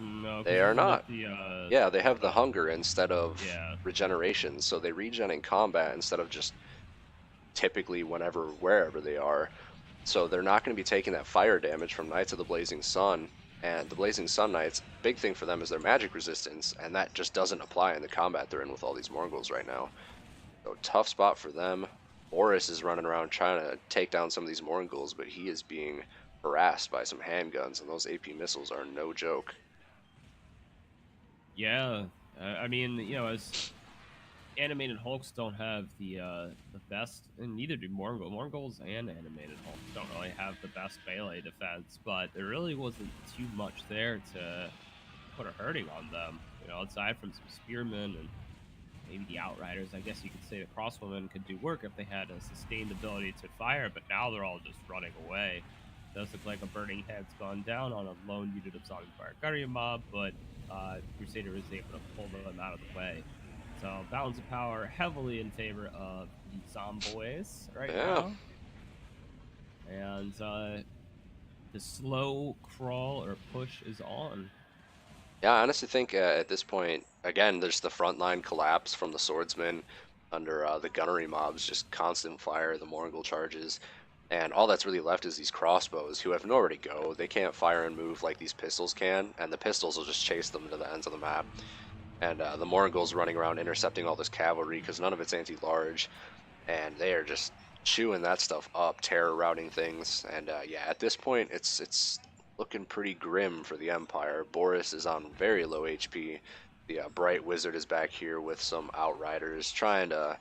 No, they because are isn't it not. Yeah, they have the uh, hunger instead of yeah. regeneration, so they regen in combat instead of just typically whenever, wherever they are. So they're not going to be taking that fire damage from Knights of the Blazing Sun. And the Blazing Sun Knights, big thing for them is their magic resistance, and that just doesn't apply in the combat they're in with all these Morghuls right now. So tough spot for them. Boris is running around trying to take down some of these Morghuls, but he is being harassed by some handguns, and those AP missiles are no joke. Yeah, I mean, as animated Hulks don't have the best, and neither do Morgul. Morguls and animated Hulks don't really have the best melee defense, but there really wasn't too much there to put a hurting on them. Aside from some spearmen and maybe the Outriders, I guess you could say the Crossbowmen could do work if they had a sustained ability to fire, but now they're all just running away. It does look like a Burning Head's gone down on a lone unit of Zombie Fire Guardian mob, but Crusader is able to pull them out of the way. So balance of power heavily in favor of the Zomboys right Yeah. now. And the slow crawl or push is on. Yeah, I honestly think at this point, again, there's the frontline collapse from the swordsmen under the gunnery mobs, just constant fire, the Morgul charges, and all that's really left is these crossbows who have nowhere to go. They can't fire and move like these pistols can, and the pistols will just chase them to the ends of the map. And the Morgul's running around intercepting all this cavalry because none of it's anti-large, and they are just chewing that stuff up, terror routing things. And yeah, at this point, it's looking pretty grim for the Empire. Boris is on very low HP. The Bright Wizard is back here with some Outriders trying to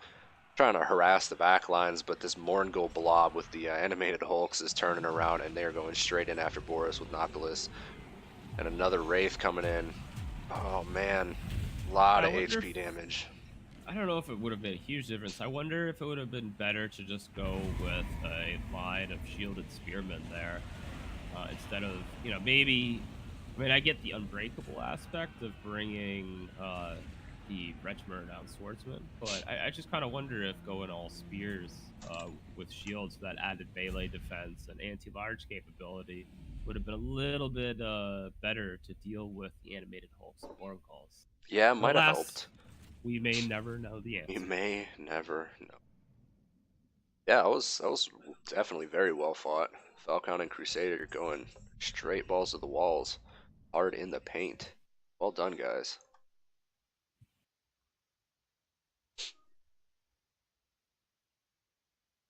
harass the back lines, but this Morngul blob with the animated Hulks is turning around, and they're going straight in after Boris with Noctilus. And another Wraith coming in. Oh man, a lot I of wonder HP if damage. I don't know if it would have made a huge difference. I wonder if it would have been better to just go with a line of shielded spearmen there instead of, maybe. I mean, I get the unbreakable aspect of bringing the Wretchmurder-renowned swordsman, but I just kind of wonder if going all spears with shields for that added melee defense and anti-large capability would have been a little bit better to deal with the animated hulks and Morgulls. Yeah, it But might have alas, helped. we may never know the You answer. may never know. Yeah, that was definitely very well fought. Falcon and Crusader going straight balls to the walls, hard in the paint. Well done, guys.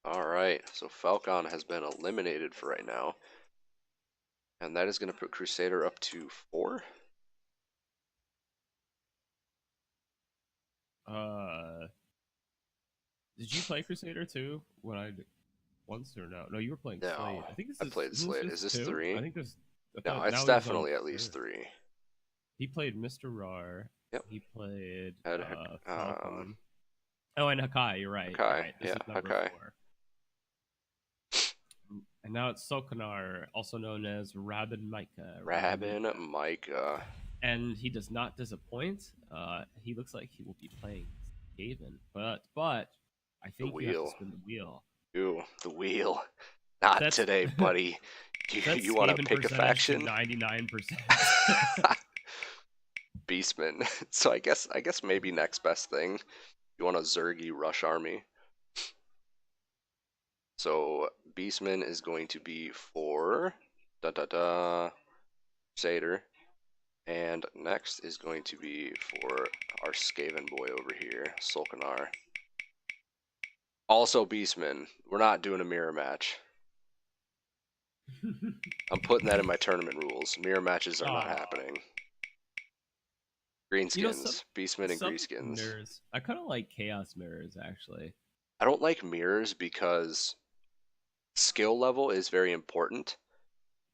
All right, so Falcon has been eliminated for right now, and that is going to put Crusader up to 4. Uh, did you play Crusader too? Once or no? No, you were playing No, Slate. I think I played isn't Slate. Is this this two? I 3? think this. I No, thought it's now he's on definitely at least third. 3. He played Mr. Rar. Yep. He played Had Falcon. Oh, and Hakai. You're right. You're Hakai. right. This Yeah, is number Hakai. 4. And now it's Sokonar, also known as Rabin Micah. Rabin, Micah. And he does not disappoint. He looks like he will be playing Skaven, but I The think you have to wheel. spin the wheel. Ooh, the wheel. Not That's today, buddy. that's You want to Skaven pick a percentage to faction? 99%. Beastman. So I guess maybe next best thing. You want a Zergy rush army. So Beastman is going to be for Crusader. And next is going to be for our Skaven boy over here, Solkanar. Also Beastman. We're not doing a mirror match. I'm putting that in my tournament rules. Mirror matches are not happening. Some Greenskins, Beastman and some Greaskins. mirrors. I kind of like Chaos mirrors actually. I don't like mirrors because skill level is very important,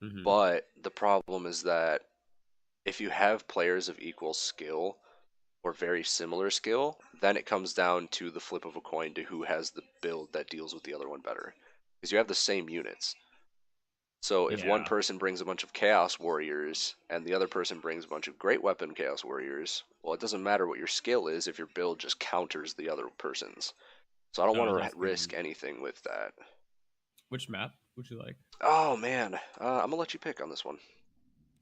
Hmm. but the problem is that if you have players of equal skill or very similar skill, then it comes down to the flip of a coin to who has the build that deals with the other one better. Because you have the same units. So if one Yeah. person brings a bunch of Chaos Warriors and the other person brings a bunch of Great Weapon Chaos Warriors, well, it doesn't matter what your skill is if your build just counters the other person's. So I don't Oh, want that's to good. risk anything with that. Which map would you like? Oh man, I'm gonna let you pick on this one.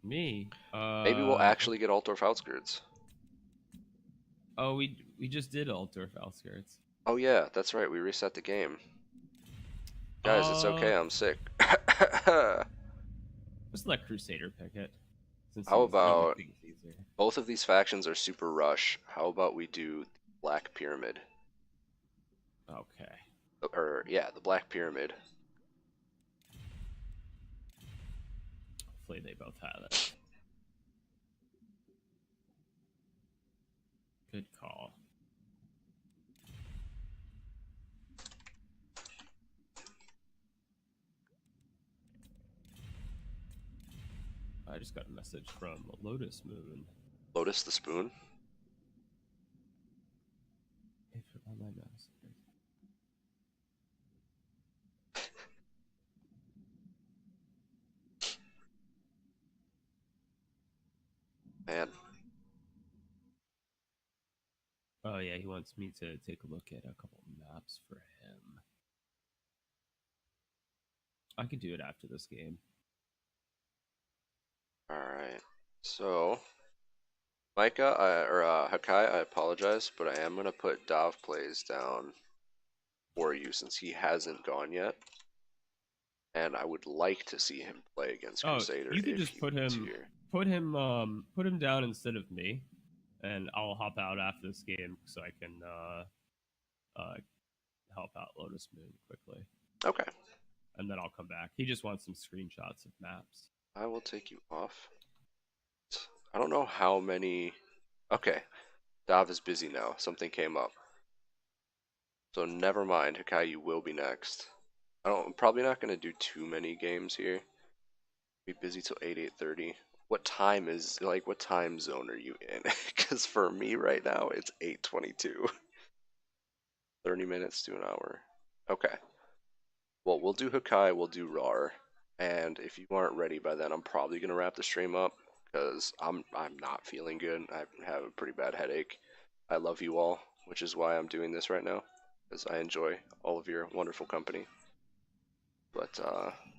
Me. Maybe we'll actually get Altdorf Outskirts. Oh, we just did Altdorf Outskirts. Oh yeah, that's right. We reset the game. Guys, it's Uh, okay. I'm sick. just let Crusader pick it, since How he would about think it's easier. both of these factions are super rush? How about we do Black Pyramid? Okay. Or yeah, the Black Pyramid. Hopefully they both have it. Good call. I just got a message from Lotus Moon. Lotus the Spoon. If you're on my mouse. Man, Oh yeah, he wants me to take a look at a couple maps for him. I could do it after this game. alright. So, Micah, Hakai, I apologize, but I am going to put Dav Plays down for you since he hasn't gone yet. And I would like to see him play against Oh, Crusader you could if just he put was him, here. put him down instead of me, and I'll hop out after this game so I can help out Lotus Moon quickly, Okay, and then I'll come back. He just wants some screenshots of maps. I will take you off. I don't know how many... Okay, Dav is busy now. Something came up. So never mind, Hakai, you will be next. I'm probably not going to do too many games here. Be busy till 8:30. What time is, like, what time zone are you in? Because for me right now, it's 8:22. 30 minutes to an hour. Okay. Well, we'll do Hakai, we'll do RAR. And if you aren't ready by then, I'm probably going to wrap the stream up. Because I'm not feeling good. I have a pretty bad headache. I love you all, which is why I'm doing this right now. Because I enjoy all of your wonderful company. But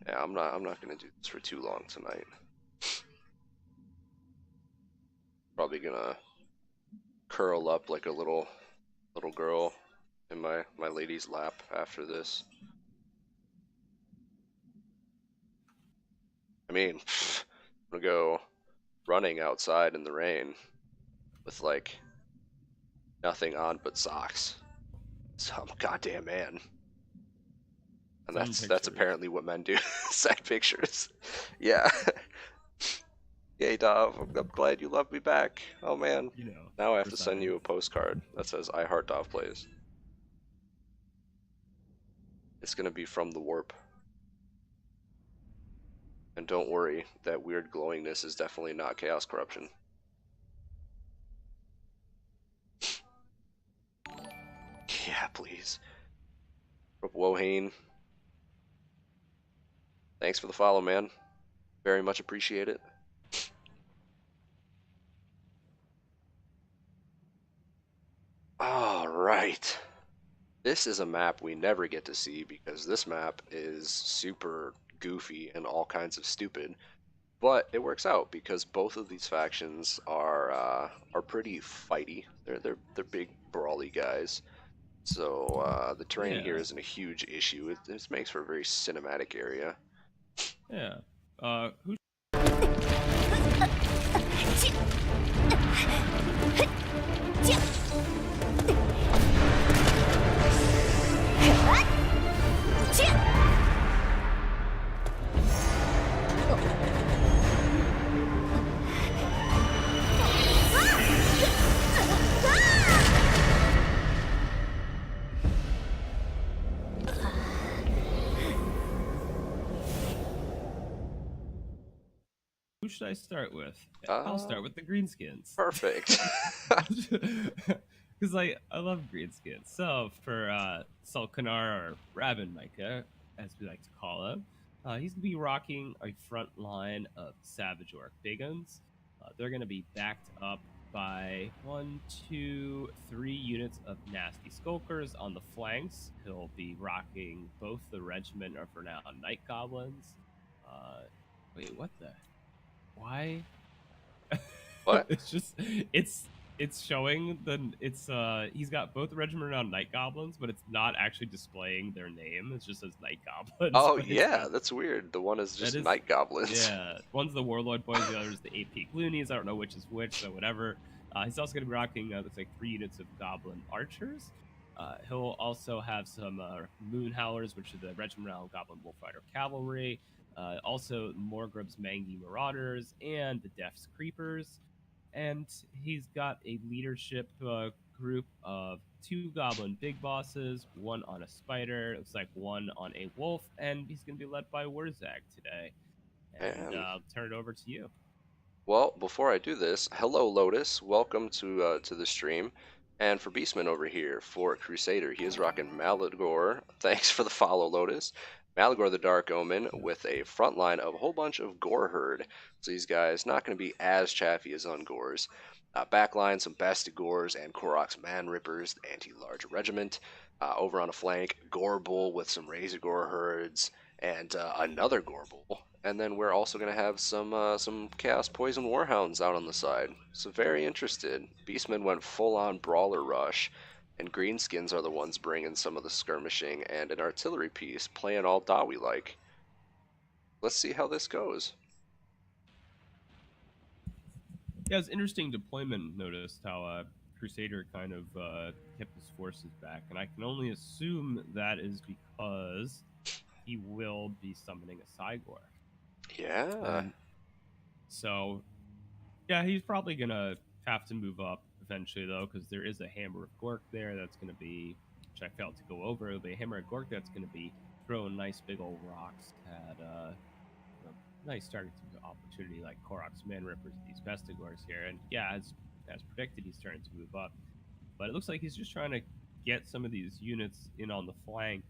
yeah, I'm not gonna do this for too long tonight. Probably gonna curl up like a little girl in my lady's lap after this. I mean, I'm gonna go running outside in the rain with like nothing on but socks. So I'm a goddamn man. And Send that's pictures. apparently what men do. Send pictures. Yeah. Yay, Dov. I'm glad you love me back. Oh man. You know. Now I have for to send you a postcard that says I heart Dov plays. It's gonna be from the warp. And don't worry, that weird glowingness is definitely not chaos corruption. Yeah, please. Wohane. Thanks for the follow, man. Very much appreciate it. Alright. This is a map we never get to see because this map is super goofy and all kinds of stupid. But it works out because both of these factions are pretty fighty. They're big brawly guys. So the terrain here Yeah. isn't a huge issue. It makes for a very cinematic area. Yeah. Who? Who should I start with? I'll Uh, start with the greenskins. Perfect. Because I love greenskins. So for Sulkanar or Rabin Micah, as we like to call him, he's gonna be rocking a front line of Savage Orc Biguns. They're gonna be backed up by 1, 2, 3 units of nasty skulkers on the flanks. He'll be rocking both the regiment of renowned night goblins. Wait, what the? Why? What? It's just it's showing he's got both regiment renowned night goblins, but it's not actually displaying their name. It just says night goblins. Oh But it's yeah, got that's weird. The one is that just is night goblins. yeah. One's the warlord boys, the other is the AP Gloonies. I don't know which is which, so whatever. He's also going to be rocking looks like 3 units of goblin archers. He'll also have some moon howlers, which are the regiment renowned goblin bullfighter cavalry. Also Morgrub's Mangy Marauders and the Death's Creepers. And he's got a leadership group of 2 goblin big bosses, 1 on a spider, looks like 1 on a wolf, and he's going to be led by Wurzag today. And Man. I'll turn it over to you. Well, before I do this, hello Lotus, welcome to the stream. And for Beastman over here, for Crusader, he is rocking Malagor. Thanks for the follow, Lotus. Malagor the Dark Omen with a front line of a whole bunch of Gore Herd. So these guys not going to be as chaffy as Ungores. Backline, some Bastigores and Korok's Man Rippers, the anti-large regiment. Over on a flank, Gore Bull with some Razor Gore Herds and another Gore Bull. And then we're also going to have some Chaos Poison Warhounds out on the side. So very interested. Beastmen went full-on Brawler Rush, and Greenskins are the ones bringing some of the skirmishing and an artillery piece, playing all Dawi-like. Let's see how this goes. Yeah, it's interesting deployment. Noticed how Crusader kind of kept his forces back, and I can only assume that is because he will be summoning a Cygor. Yeah. So, yeah, he's probably gonna have to move up eventually, though, because there is a Hammer of Gork there that's gonna be, which I failed to go over. The Hammer of Gork that's gonna be throwing nice big old rocks at nice starting to opportunity like Korok's Man Rippers, these Vestigors here, and yeah, as predicted, he's starting to move up. But it looks like he's just trying to get some of these units in on the flank,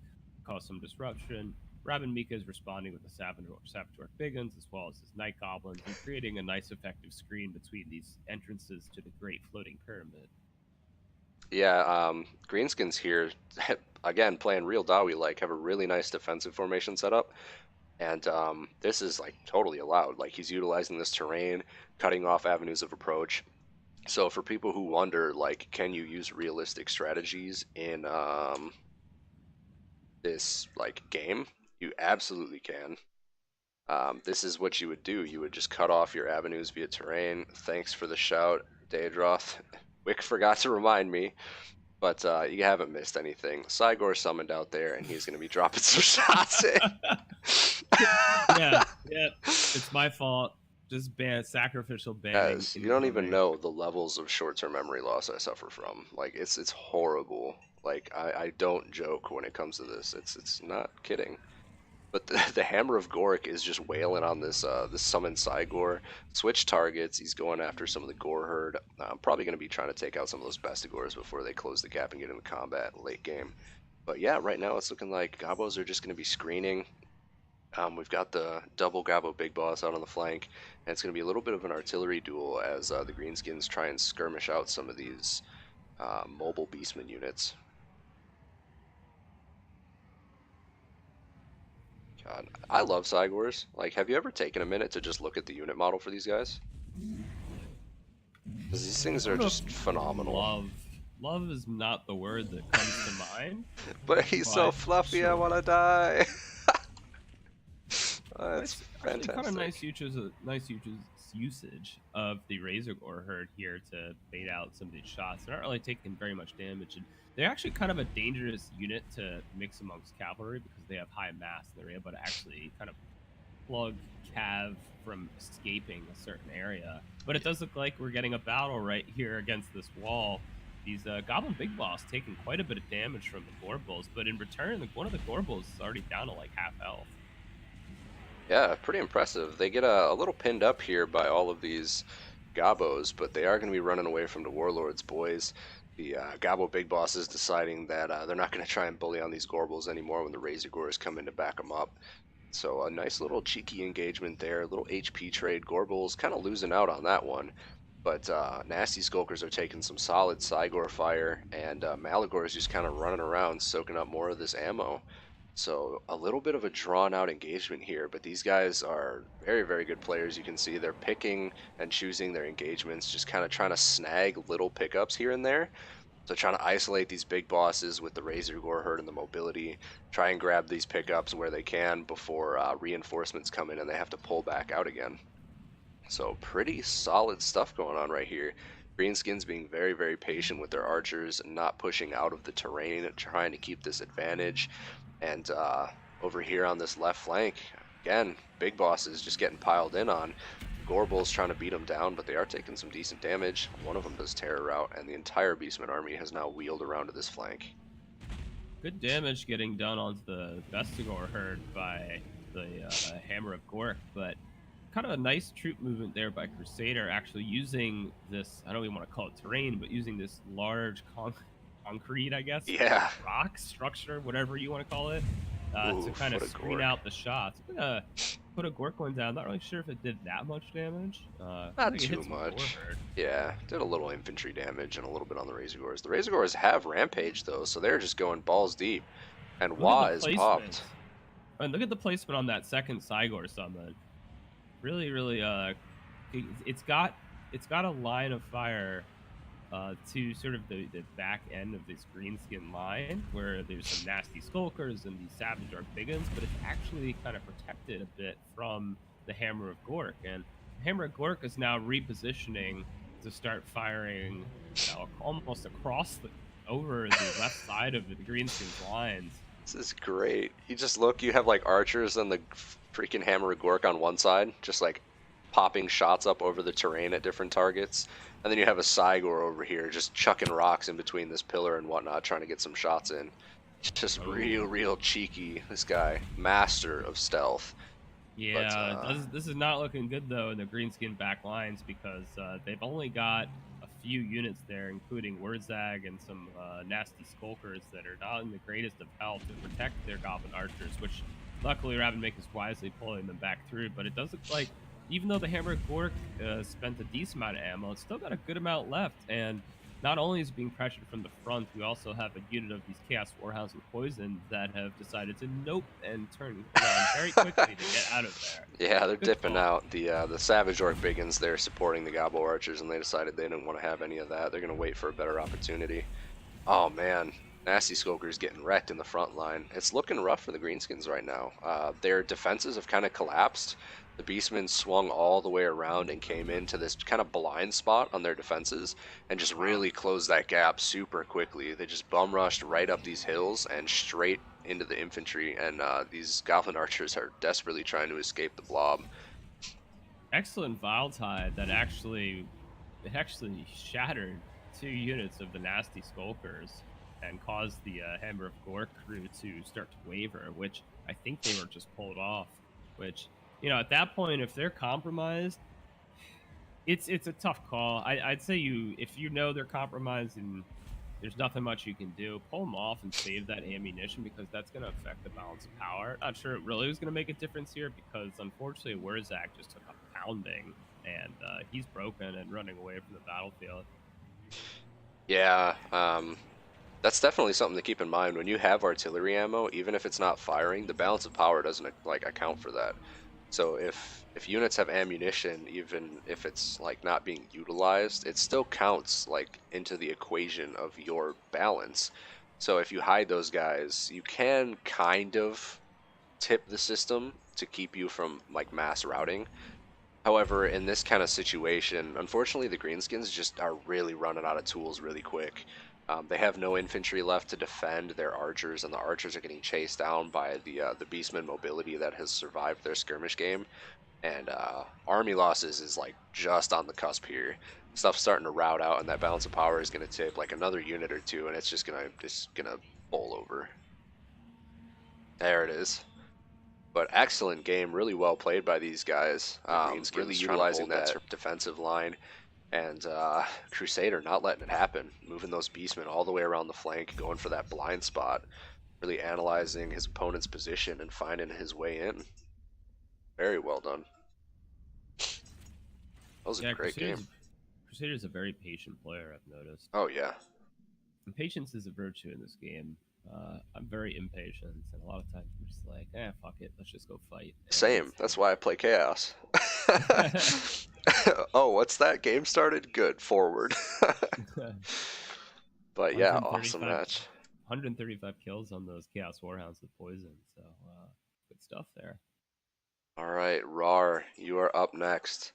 cause some disruption. Rabin Mika is responding with the Saboteur Biguns as well as his Night Goblins and creating a nice effective screen between these entrances to the Great Floating Pyramid. Yeah, Greenskins here, again, playing real Dawi-like, have a really nice defensive formation set up. And this is like totally allowed. Like he's utilizing this terrain, cutting off avenues of approach. So for people who wonder, like, can you use realistic strategies in this like game? You absolutely can. This is what you would do. You would just cut off your avenues via terrain. Thanks for the shout, Daedroth. Wick forgot to remind me, but you haven't missed anything. Cygor summoned out there, and he's going to be dropping some shots in. yeah, it's my fault. Just sacrificial banning. Guys, you don't even know the levels of short-term memory loss I suffer from. Like it's horrible. Like I don't joke when it comes to this. It's not kidding. But the Hammer of Gork is just wailing on this summoned Cygor. Switch targets. He's going after some of the Gore Herd. I'm probably going to be trying to take out some of those Bastigors before they close the gap and get into combat late game. But yeah, right now it's looking like Gobos are just going to be screening. We've got the double Gabo Big Boss out on the flank, and it's going to be a little bit of an artillery duel as the Greenskins try and skirmish out some of these mobile Beastman units. God, I love Cygors. Like, have you ever taken a minute to just look at the unit model for these guys? Because these things are just phenomenal. Love is not the word that comes to mind. But he's so fluffy, sure. I want to die. It's fantastic. Kind of nice usage of the Razor Gore Herd here to bait out some of these shots. They're not really taking very much damage, and they're actually kind of a dangerous unit to mix amongst cavalry because they have high mass. They're able to actually kind of plug Cav from escaping a certain area. But it does look like we're getting a battle right here against this wall. These Goblin Big Boss taking quite a bit of damage from the Gore Bulls, but in return, one of the Gore Bulls is already down to like half health. Yeah, pretty impressive. They get a little pinned up here by all of these Gabos, but they are going to be running away from the Warlords, boys. The Gabo big boss is deciding that they're not going to try and bully on these Gorbles anymore when the Razor Gores come in to back them up. So a nice little cheeky engagement there, a little HP trade. Gorbals kind of losing out on that one, but Nasty Skulkers are taking some solid Cygor fire, and Malagor is just kind of running around soaking up more of this ammo. So a little bit of a drawn out engagement here, but these guys are very, very good players. You can see they're picking and choosing their engagements, just kind of trying to snag little pickups here and there. So trying to isolate these big bosses with the Razor Gore herd and the mobility, try and grab these pickups where they can before reinforcements come in and they have to pull back out again. So pretty solid stuff going on right here. Greenskins being very, very patient with their archers and not pushing out of the terrain, trying to keep this advantage. And over here on this left flank, again, big bosses just getting piled in on. Gorbul's trying to beat them down, but they are taking some decent damage. One of them does Terror Route, and the entire Beastman army has now wheeled around to this flank. Good damage getting done onto the Vestigor herd by the Hammer of Gork, but kind of a nice troop movement there by Crusader, actually using this, I don't even want to call it terrain, but using this large concrete, I guess, Yeah. rock structure, whatever you want to call it, to kind of screen out the shots. I'm gonna put a Gork one down. Not really sure if it did that much damage. Not too much. Yeah, did a little infantry damage and a little bit on the Razor Gores. The Razor Gores have Rampage though, so they're just going balls deep. And Wah is popped. And look at the placement on that second Cygor summon. Really, really, it's got a line of fire to sort of the back end of this greenskin line, where there's some nasty skulkers and these savage dark biggins, but it's actually kind of protected a bit from the Hammer of Gork. And the Hammer of Gork is now repositioning to start firing, almost across over the left side of the greenskin's lines. This is great. You just look, you have like archers and the freaking Hammer of Gork on one side, just like popping shots up over the terrain at different targets. And then you have a Cygor over here just chucking rocks in between this pillar and whatnot, trying to get some shots in. Just real cheeky, this guy. Master of stealth. Yeah, but, this is not looking good though in the greenskin back lines, because they've only got a few units there, including Wurzag and some nasty skulkers that are not in the greatest of health to protect their goblin archers, which luckily Ravenmaker is wisely pulling them back through. But it does look like, even though the Hammer of Gork spent a decent amount of ammo, it's still got a good amount left. And not only is it being pressured from the front, we also have a unit of these Chaos Warhounds and Poison that have decided to nope and turn around very quickly to get out of there. Yeah, they're dipping out. The Savage Orc Biggins, they're supporting the Gobbo Archers, and they decided they didn't want to have any of that. They're going to wait for a better opportunity. Oh, man. Nasty Skulker's getting wrecked in the front line. It's looking rough for the Greenskins right now. Their defenses have kind of collapsed. The Beastmen swung all the way around and came into this kind of blind spot on their defenses and just really closed that gap super quickly. They just bum rushed right up these hills and straight into the infantry, and these Goblin Archers are desperately trying to escape the blob. Excellent Vile Tide that actually shattered 2 units of the Nasty Skulkers and caused the Hammer of Gork crew to start to waver, which I think they were just pulled off, which, you know, at that point, if they're compromised, it's a tough call. I'd say if you know they're compromised and there's nothing much you can do, pull them off and save that ammunition, because that's going to affect the balance of power. Not sure it really was going to make a difference here, because unfortunately Wurzag just took a pounding, and he's broken and running away from the battlefield. Yeah, that's definitely something to keep in mind. When you have artillery ammo, even if it's not firing, the balance of power doesn't like account for that. So if units have ammunition, even if it's like not being utilized, it still counts like into the equation of your balance. So if you hide those guys, you can kind of tip the system to keep you from like mass routing. However, in this kind of situation, unfortunately, the Greenskins just are really running out of tools really quick. They have no infantry left to defend their archers, and the archers are getting chased down by the Beastman mobility that has survived their skirmish game. And army losses is like just on the cusp here. Stuff's starting to rout out, and that balance of power is going to tip like another unit or two, and it's just gonna bowl over. There it is. But excellent game, really well played by these guys. Really utilizing that defensive line, and Crusader not letting it happen, moving those beastmen all the way around the flank, going for that blind spot, really analyzing his opponent's position and finding his way in. Very well done. That was a great game. Crusader's a very patient player, I've noticed. Oh yeah. And patience is a virtue in this game. I'm very impatient, and a lot of times I'm just like, fuck it, let's just go fight. And same. That's why I play Chaos. Oh, what's that? Game started? Good. Forward. But yeah, awesome match. 135 kills on those Chaos Warhounds with poison, so good stuff there. All right, Rar, you are up next.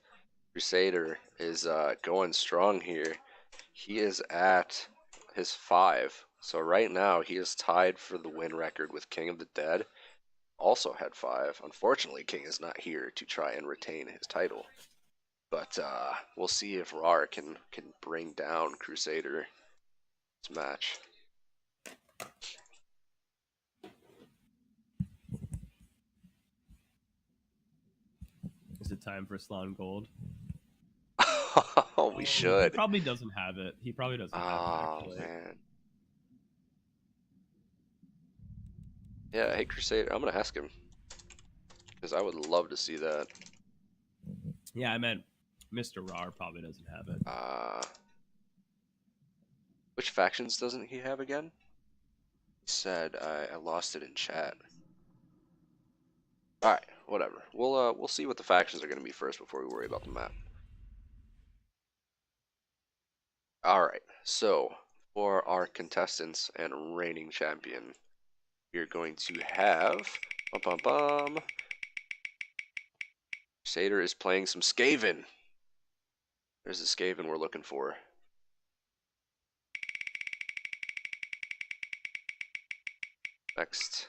Crusader is going strong here. He is at his 5. So right now he is tied for the win record with King of the Dead. Also had 5. Unfortunately, King is not here to try and retain his title. But we'll see if Rar can bring down Crusader this match. Is it time for Slan Gold? Oh, we should. He probably doesn't have it. He probably doesn't have it, actually. Man. Yeah, hey Crusader, I'm gonna ask him because I would love to see that. Yeah, I meant Mr. Rar probably doesn't have it. Which factions doesn't he have again? He said I lost it in chat. All right, whatever. We'll see what the factions are gonna be first before we worry about the map. All right, so for our contestants and reigning champion, we're going to have Crusader is playing some Skaven. There's the Skaven we're looking for. Next,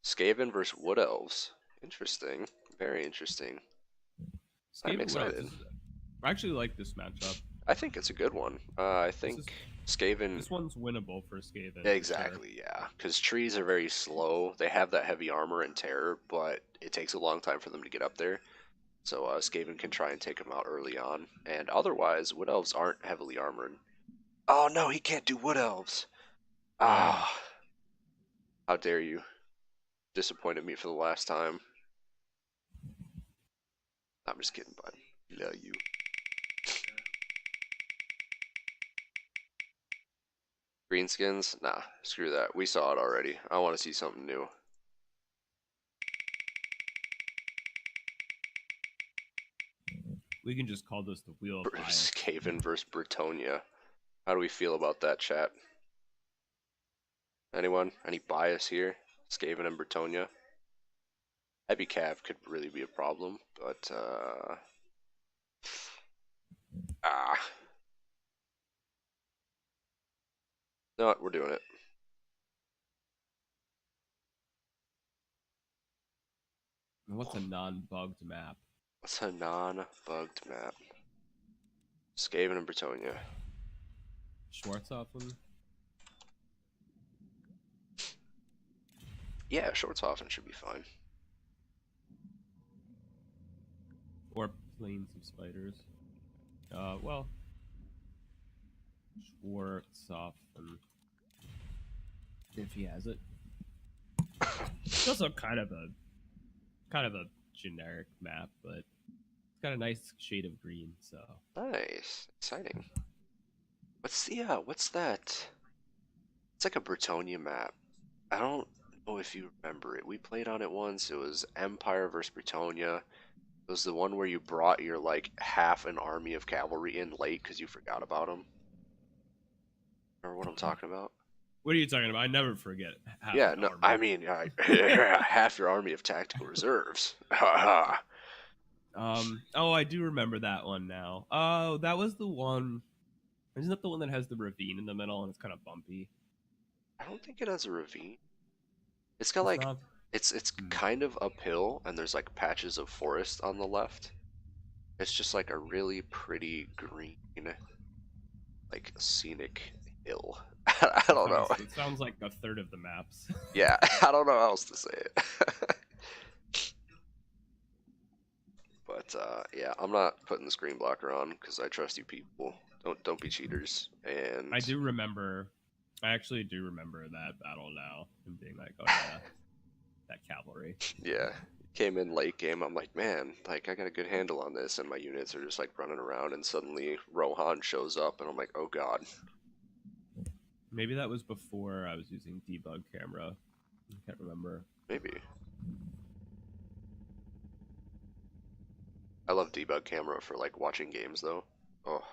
Skaven versus Wood Elves. Interesting, very interesting. I'm excited. I actually like this matchup. I think it's a good one. I think Skaven. This one's winnable for Skaven. Exactly, sure. Yeah. Because trees are very slow. They have that heavy armor and terror, but it takes a long time for them to get up there. So Skaven can try and take them out early on. And otherwise, Wood Elves aren't heavily armored. Oh no, he can't do Wood Elves. Ah. How dare you. Disappointed me for the last time. I'm just kidding, bud. Love you. Greenskins? Nah, screw that. We saw it already. I want to see something new. We can just call this the Wheel of Fire. Skaven versus Bretonia. How do we feel about that, chat? Anyone? Any bias here? Skaven and Bretonia? Heavy Cav could really be a problem, but no, we're doing it. What's a non-bugged map? What's a non-bugged map? Skaven and Bretonia. Schwarzhofen? Yeah, Schwarzhofen should be fine. Or Plains of Spiders. Well, Schwarzhofen, if he has it. It's also kind of a generic map, but it's got a nice shade of green. So nice, exciting. What's that? It's like a Bretonia map. I don't know if you remember it. We played on it once. It was Empire versus Bretonia. It was the one where you brought your like half an army of cavalry in late because you forgot about them. Remember what I'm talking about? What are you talking about? I never forget. Yeah, no, I mean half your army of tactical reserves. Oh, I do remember that one now. Oh, that was the one. Isn't that the one that has the ravine in the middle and it's kind of bumpy? I don't think it has a ravine. It's got like it's kind of uphill and there's like patches of forest on the left. It's just like a really pretty green, like scenic hill. I don't know. It sounds like a third of the maps. Yeah, I don't know how else to say it. But yeah, I'm not putting the screen blocker on because I trust you people. Don't be cheaters. And I do remember. I actually do remember that battle now, and being like, "Oh yeah, that cavalry." yeah, came in late game. I'm like, man, like I got a good handle on this, and my units are just like running around, and suddenly Rohan shows up, and I'm like, oh god. Maybe that was before I was using debug camera. I can't remember. Maybe. I love debug camera for like watching games though. Oh,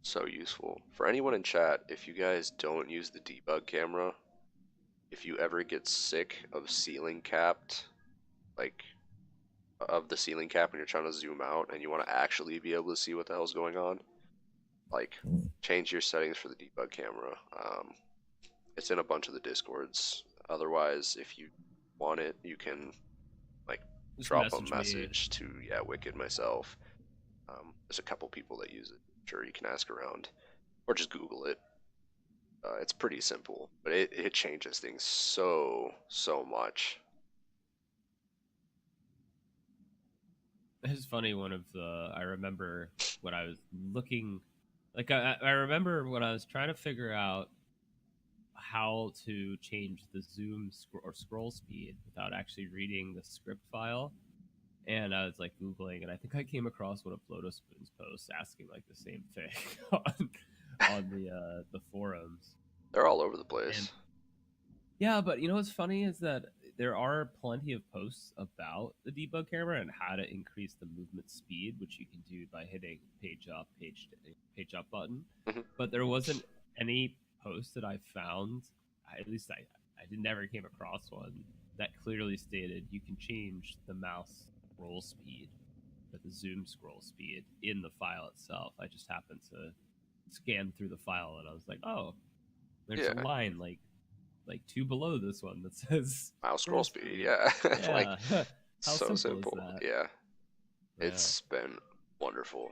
so useful. For anyone in chat, if you guys don't use the debug camera, if you ever get sick of ceiling capped, like of the ceiling cap and you're trying to zoom out and you want to actually be able to see what the hell's going on, like change your settings for the debug camera. It's in a bunch of the discords. Otherwise, if you want it, you can like Just drop a message me. message to Wicked myself. There's a couple people that use it. Sure, you can ask around or just Google it. It's pretty simple, but it changes things so much. It's funny. I remember when I was looking, like I remember when I was trying to figure out how to change the zoom or scroll speed without actually reading the script file. And I was like Googling, and I think I came across one of Flotospoon's posts asking like the same thing on the forums. They're all over the place. And yeah, but you know what's funny is that there are plenty of posts about the debug camera and how to increase the movement speed, which you can do by hitting page up button. Mm-hmm. But there wasn't any post that I found. At least I never came across one that clearly stated you can change the mouse scroll speed or the zoom scroll speed in the file itself. I just happened to scan through the file and I was like, oh, there's a line like two below this one that says mouse scroll speed. Yeah. Like so simple. Yeah. It's been wonderful.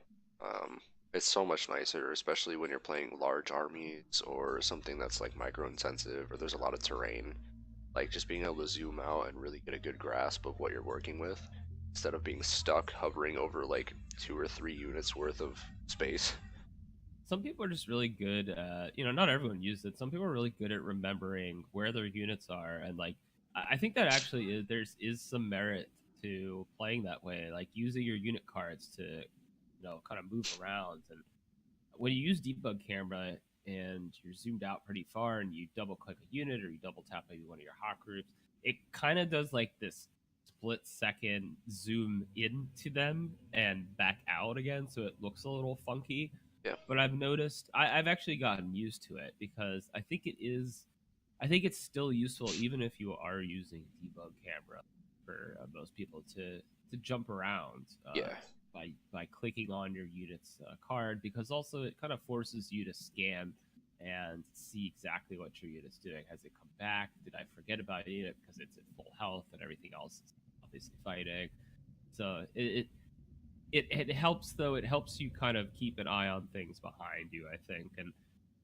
It's so much nicer, especially when you're playing large armies or something that's like micro intensive or there's a lot of terrain. Like just being able to zoom out and really get a good grasp of what you're working with instead of being stuck hovering over like 2 or 3 units worth of space. Some people are just really good at, not everyone uses it. Some people are really good at remembering where their units are. And like, I think that actually is some merit to playing that way, like using your unit cards to, kind of move around. And when you use debug camera and you're zoomed out pretty far and you double click a unit or you double tap maybe one of your hot groups, it kind of does like this split second zoom into them and back out again. So it looks a little funky. Yeah. But I've noticed I've actually gotten used to it because I think it's still useful even if you are using debug camera for most people to jump around by clicking on your unit's card, because also it kind of forces you to scan and see exactly what your unit's doing. Has it come back? Did I forget about a unit because it's at full health and everything else is obviously fighting? So it helps, though. It helps you kind of keep an eye on things behind you, I think. And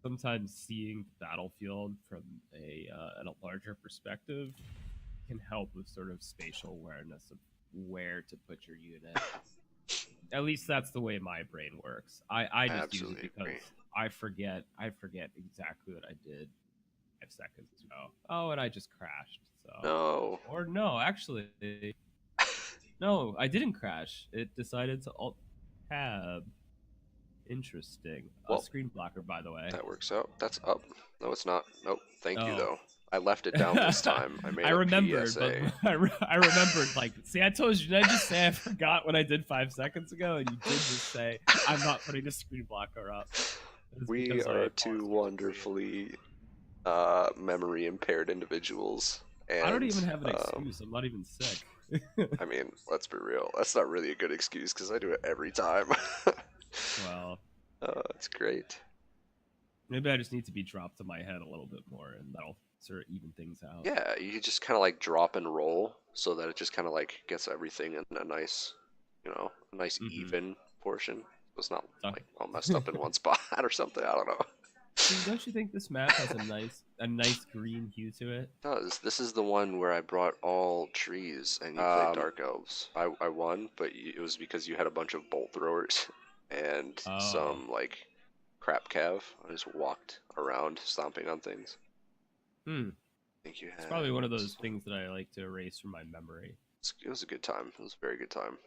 sometimes seeing the battlefield from a larger perspective can help with sort of spatial awareness of where to put your unit. At least that's the way my brain works. I just use it because I forget exactly what I did 5 seconds ago. Oh, and I just crashed. So no. Or no, actually. No, I didn't crash. It decided to alt tab. Interesting. Well, screen blocker, by the way. That works out. That's up. No, it's not. Nope. Thank you, though. I left it down this time. I remembered, but I remembered. Like, see, I told you. Did I just say I forgot what I did 5 seconds ago? And you did just say I'm not putting the screen blocker up. We are two wonderfully memory impaired individuals. And, I don't even have an excuse. I'm not even sick. I mean, let's be real. That's not really a good excuse because I do it every time. Well, it's great. Maybe I just need to be dropped to my head a little bit more, and that'll sort of even things out. Yeah, you just kind of like drop and roll so that it just kind of like gets everything in a nice, even portion. So it's not like all messed up in one spot or something. I don't know. Don't you think this map has a nice green hue to it? It does. This is the one where I brought all trees was And you played Dark Elves. I won, but it was because you had a bunch of bolt throwers and Oh. some like crap cav. I just walked around stomping on things. Hmm. I think you had. It's probably one of those things that I like to erase from my memory. It was a good time. It was a very good time.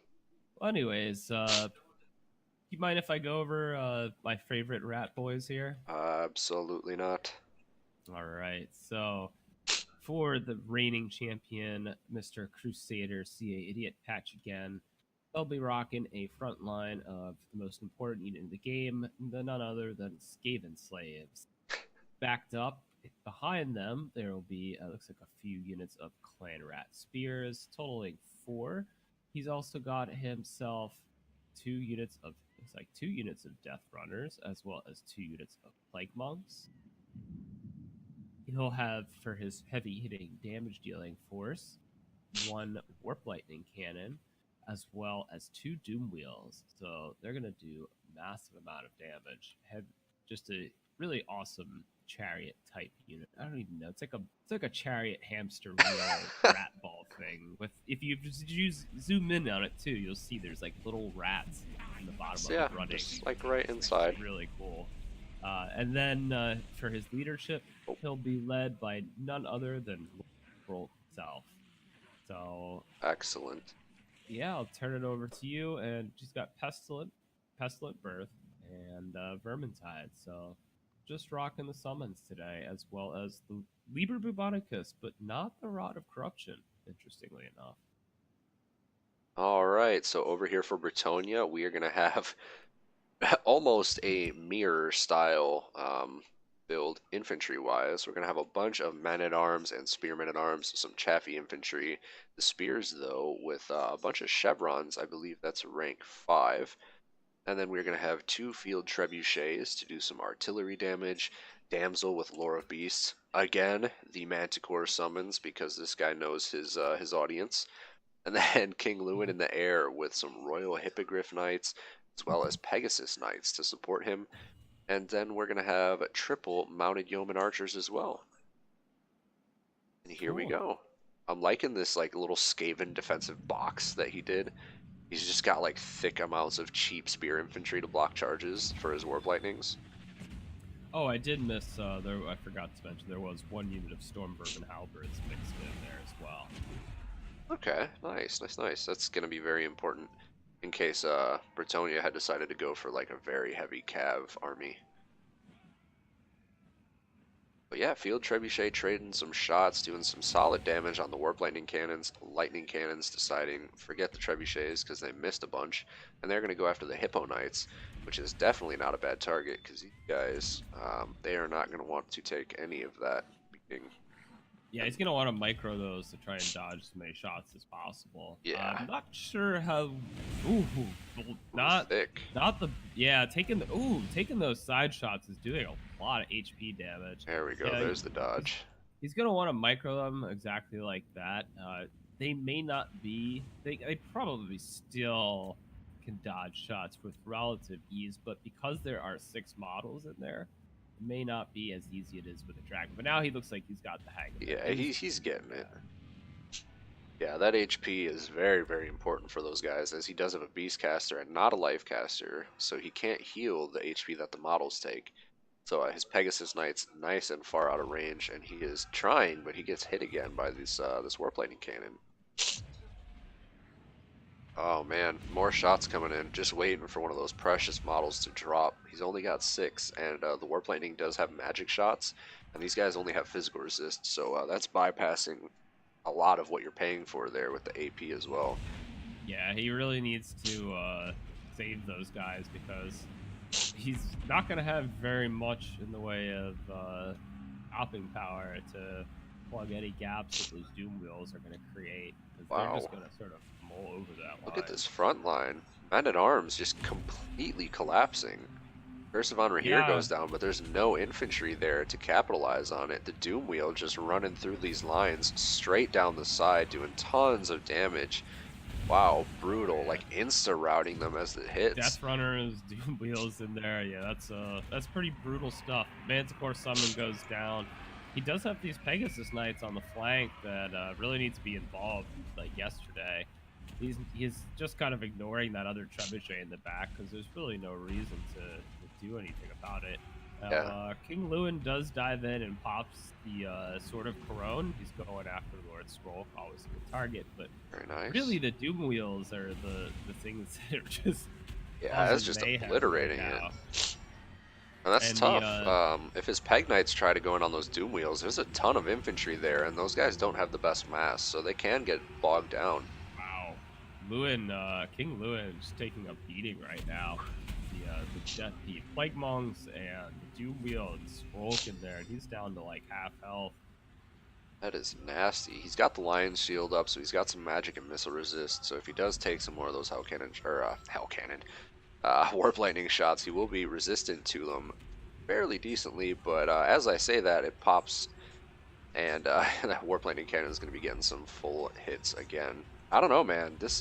Well, anyways, you mind if I go over my favorite rat boys here? Absolutely not. All right. So, for the reigning champion, Mr. Crusader CA Idiot Patch again, they'll be rocking a front line of the most important unit in the game, none other than Skaven Slaves. Backed up behind them, there will be looks like a few units of Clan Rat Spears, totaling 4. He's also got himself 2 units of Death Runners, as well as 2 units of Plague Monks. He'll have, for his heavy hitting damage dealing force, 1 Warp Lightning Cannon, as well as 2 Doom Wheels. So they're going to do a massive amount of damage. Just a really awesome chariot type unit. I don't even know. It's like a chariot hamster wheel rat ball thing. With if you just zoom in on it too, you'll see there's like little rats in the bottom of it running. Just like right inside. It's really cool. And then for his leadership, he'll be led by none other than Lord himself. So excellent. Yeah, I'll turn it over to you. And she's got Pestilent Birth, and Vermintide. So just rocking the summons today, as well as the Liber Bubonicus, but not the Rod of Corruption, interestingly enough. All right, so over here for Bretonia, we are going to have almost a mirror style build infantry-wise. We're going to have a bunch of men-at-arms and spearmen-at-arms, some chaffy infantry. The spears, though, with a bunch of chevrons, I believe that's rank 5. And then we're going to have 2 field trebuchets to do some artillery damage. Damsel with Lore of Beasts. Again, the Manticore summons because this guy knows his audience. And then King Lewin in the air with some Royal Hippogriff Knights, as well as Pegasus Knights to support him. And then we're going to have triple mounted yeoman archers as well. And here we go. I'm liking this like little Skaven defensive box that he did. He's just got like thick amounts of cheap spear infantry to block charges for his Warp Lightnings. Oh, I did miss, I forgot to mention, there was 1 unit of Stormvermin Halberds mixed in there as well. Okay, nice. That's going to be very important in case Bretonia had decided to go for like a very heavy cav army. But yeah, field trebuchet trading some shots, doing some solid damage on the Warp Lightning Cannons. Lightning Cannons deciding, forget the trebuchets because they missed a bunch. And they're going to go after the Hippo Knights, which is definitely not a bad target because these guys, they are not going to want to take any of that beating. Yeah, he's going to want to micro those to try and dodge as many shots as possible. Yeah. I'm not sure how... thick. Taking those side shots is doing a lot of HP damage. There we go. Yeah, there's the dodge. He's going to want to micro them exactly like that. They may not be... They probably still can dodge shots with relative ease, but because there are 6 models in there, it may not be as easy as it is with a dragon. But now he looks like he's got the hang of it. Yeah, he's getting it. Yeah, that HP is very, very important for those guys, as he does have a beast caster and not a life caster, so he can't heal the HP that the models take. So his Pegasus Knight's nice and far out of range, and he is trying, but he gets hit again by this Warp Lightning Cannon. Oh man, more shots coming in, just waiting for one of those precious models to drop. He's only got 6, and the Warp Lightning does have magic shots, and these guys only have physical resist, so that's bypassing a lot of what you're paying for there with the AP as well. Yeah, he really needs to save those guys because he's not going to have very much in the way of hopping power to plug any gaps that those Doom Wheels are going to create. Because they're just going to sort of mull over that line. Look at this front line. Men-at-Arms just completely collapsing. Curse of Anrahir goes down, but there's no infantry there to capitalize on it. The Doom Wheel just running through these lines straight down the side, doing tons of damage. Wow, brutal. Like insta-routing them as it hits. Death Runners, Doom Wheels in there. Yeah, that's pretty brutal stuff. Manticore Summon goes down. he does have these Pegasus Knights on the flank that really need to be involved like yesterday. He's just kind of ignoring that other trebuchet in the back because there's really no reason to do anything about it. Now, Yeah, King Lewin does dive in and pops the Sword of Corone. He's going after Lord Scroll, always a good target, but very nice. really the Doom Wheels are the things that are just Yeah, it's causing just mayhem right obliterating it. now. And that's And the tough. If his Peg Knights try to go in on those Doom Wheels, there's a ton of infantry there, and those guys don't have the best mass, so they can get bogged down. Wow, King Lewin is taking a beating right now. The Plague Monks and the Doom Wheel and Stroke in there, and he's down to like half health. That is nasty. He's got the Lion's Shield up, so he's got some magic and missile resist. So if he does take some more of those Warp Lightning shots, he will be resistant to them fairly decently. But as I say that, it pops, and that Warp Lightning Cannon is going to be getting some full hits again. I don't know, man. This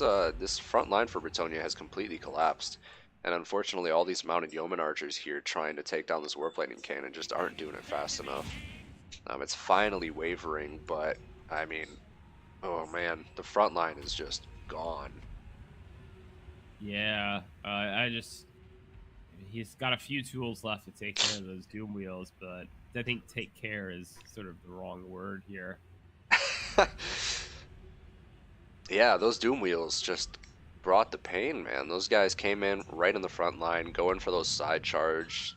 front line for Bretonnia has completely collapsed. And unfortunately, all these mounted yeoman archers here trying to take down this Warp Lightning Cannon just aren't doing it fast enough. It's finally wavering, but I mean, oh man, the front line is just gone. Yeah, he's got a few tools left to take care of those Doom Wheels, but I think take care is sort of the wrong word here. Yeah, those Doom Wheels just brought the pain, man. Those guys came in right in the front line, going for those side charge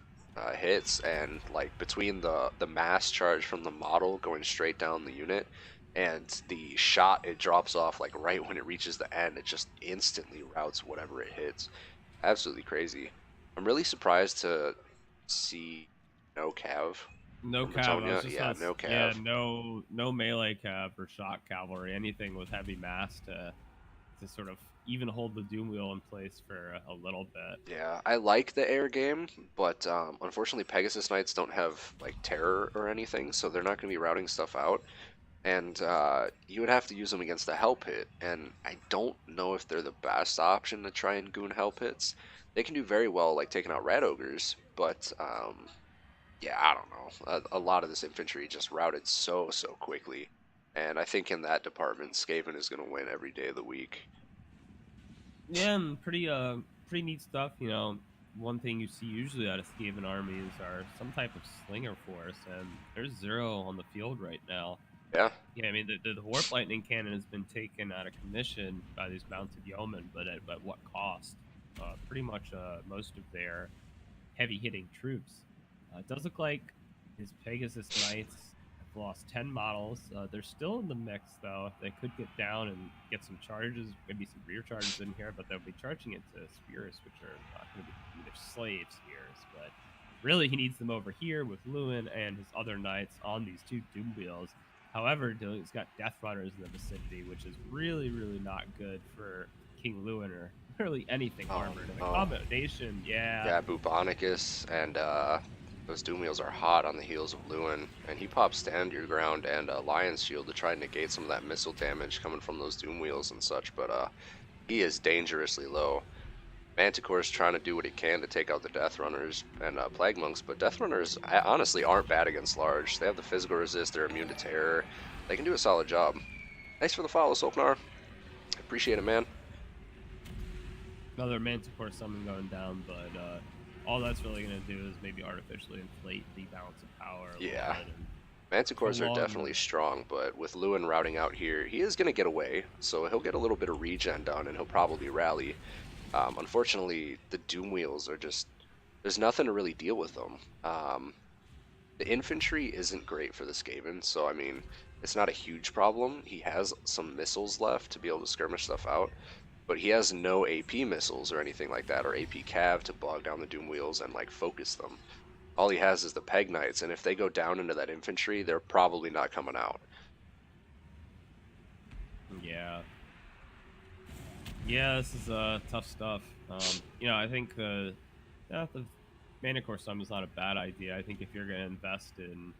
hits, and like between the mass charge from the model going straight down the unit, and the shot it drops off like right when it reaches the end, it just instantly routes whatever it hits. Absolutely crazy. I'm really surprised to see no cav No from cav. I was Bretonia. just Yeah, about no yeah, cav. no melee cav or shock cavalry, anything with heavy mass to sort of even hold the Doom Wheel in place for a little bit. Yeah, I like the air game, but unfortunately Pegasus Knights don't have like terror or anything, so they're not going to be routing stuff out. And you would have to use them against the hell pit, and I don't know if they're the best option to try and goon hell pits. They can do very well like taking out rat ogres, but yeah, I don't know. A lot of this infantry just routed so quickly, and I think in that department, Skaven is going to win every day of the week. Yeah, and pretty neat stuff. You know, one thing you see usually out of Skaven armies are some type of slinger force, and there's zero on the field right now. Yeah, Yeah, I mean the Warp Lightning Cannon has been taken out of commission by these mounted yeomen, but at what cost? Pretty much most of their heavy hitting troops. It does look like his Pegasus Knights have lost 10 models. They're still in the mix, though. They could get down and get some charges, maybe some rear charges in here, but they'll be charging into spears, which are not going to be either slave spears. But really, he needs them over here with Lewin and his other knights on these two Doom Wheels. However, he's got Death Runners in the vicinity, which is really not good for King Lewin or really anything oh armored. And the no. combination, yeah, Yeah, Bubonicus and those Doom Wheels are hot on the heels of Lewin, and he pops Stand Your Ground and Lion's Shield to try and negate some of that missile damage coming from those Doom Wheels and such, but he is dangerously low. Manticore's trying to do what he can to take out the Death Runners and Plague Monks, but Death Runners honestly aren't bad against large. They have the physical resist, they're immune to terror. They can do a solid job. Thanks for the follow, Sopnar. Appreciate it, man. another Manticore summon going down, but all that's really going to do is maybe artificially inflate the balance of power a little Yeah. bit and Manticores are prolong definitely strong, but with Lewin routing out here, he is going to get away, so he'll get a little bit of regen done, and he'll probably rally. Unfortunately, the Doom Wheels are just... There's nothing to really deal with them. The infantry isn't great for the Skaven, so I mean, it's not a huge problem. He has some missiles left to be able to skirmish stuff out, but he has no AP missiles or anything like that, or AP cav to bog down the Doom Wheels and like focus them. All he has is the Peg Knights, and if they go down into that infantry, they're probably not coming out. yeah. Yeah, this is tough stuff. You know, I think the Manticore summon is not a bad idea. I think if you're going to invest in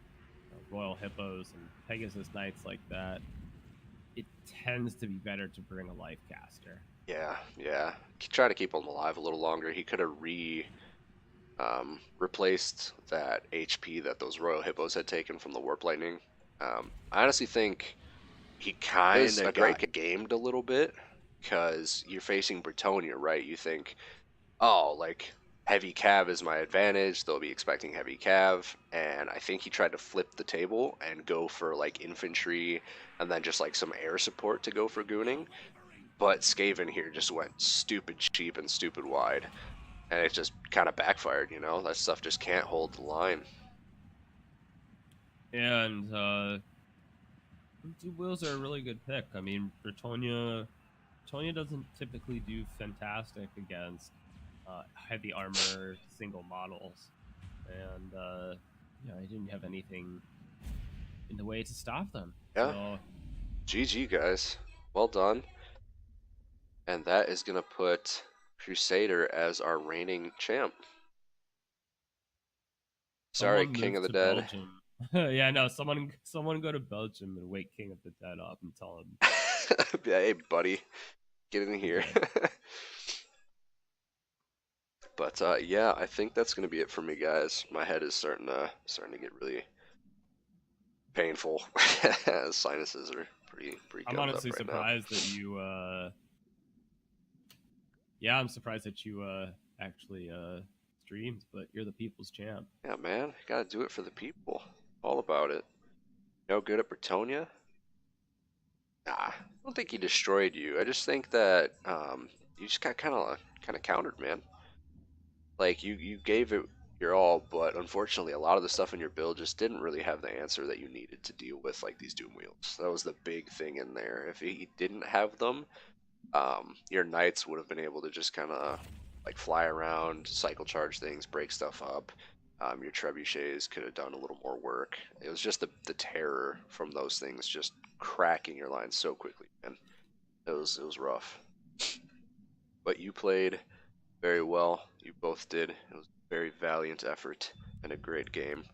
Royal Hippos and Pegasus Knights like that, it tends to be better to bring a life caster. Yeah, yeah. Try to keep him alive a little longer. He could have replaced that HP that those Royal Hippos had taken from the Warp Lightning. I honestly think He was kinda a great got gamed a little bit because you're facing Bretonia, right? You think, oh, like heavy cav is my advantage. They'll be expecting heavy cav, and I think he tried to flip the table and go for like infantry and then just like some air support to go for gooning. But Skaven here just went stupid cheap and stupid wide, and it just kind of backfired. You know, that stuff just can't hold the line. And two wheels are a really good pick. I mean, Bretonia doesn't typically do fantastic against heavy armor single models, and I didn't have anything in the way to stop them. Yeah, So GG guys, well done. And that is gonna put Crusader as our reigning champ. Sorry, someone King of moved the to Dead. Belgium. Yeah, no, someone go to Belgium and wake King of the Dead up and tell him. Yeah, hey buddy, get in here. Yeah, But yeah, I think that's gonna be it for me, guys. My head is starting to get really painful. Sinuses are pretty I'm gummed up honestly right now. surprised that you. Yeah, I'm surprised that you actually streamed, but you're the people's champ. Yeah, man, gotta do it for the people. All about it. No good at Bretonia? Nah, I don't think he destroyed you. I just think that you just got kind of countered, man. Like you gave it your all, but unfortunately, a lot of the stuff in your build just didn't really have the answer that you needed to deal with like these Doom Wheels. That was the big thing in there. If he didn't have them, your knights would have been able to just kind of like fly around, cycle charge things, break stuff up. Your trebuchets could have done a little more work. It was just the terror from those things just cracking your lines so quickly, man. It was rough. But you played very well. You both did. It was a very valiant effort and a great game.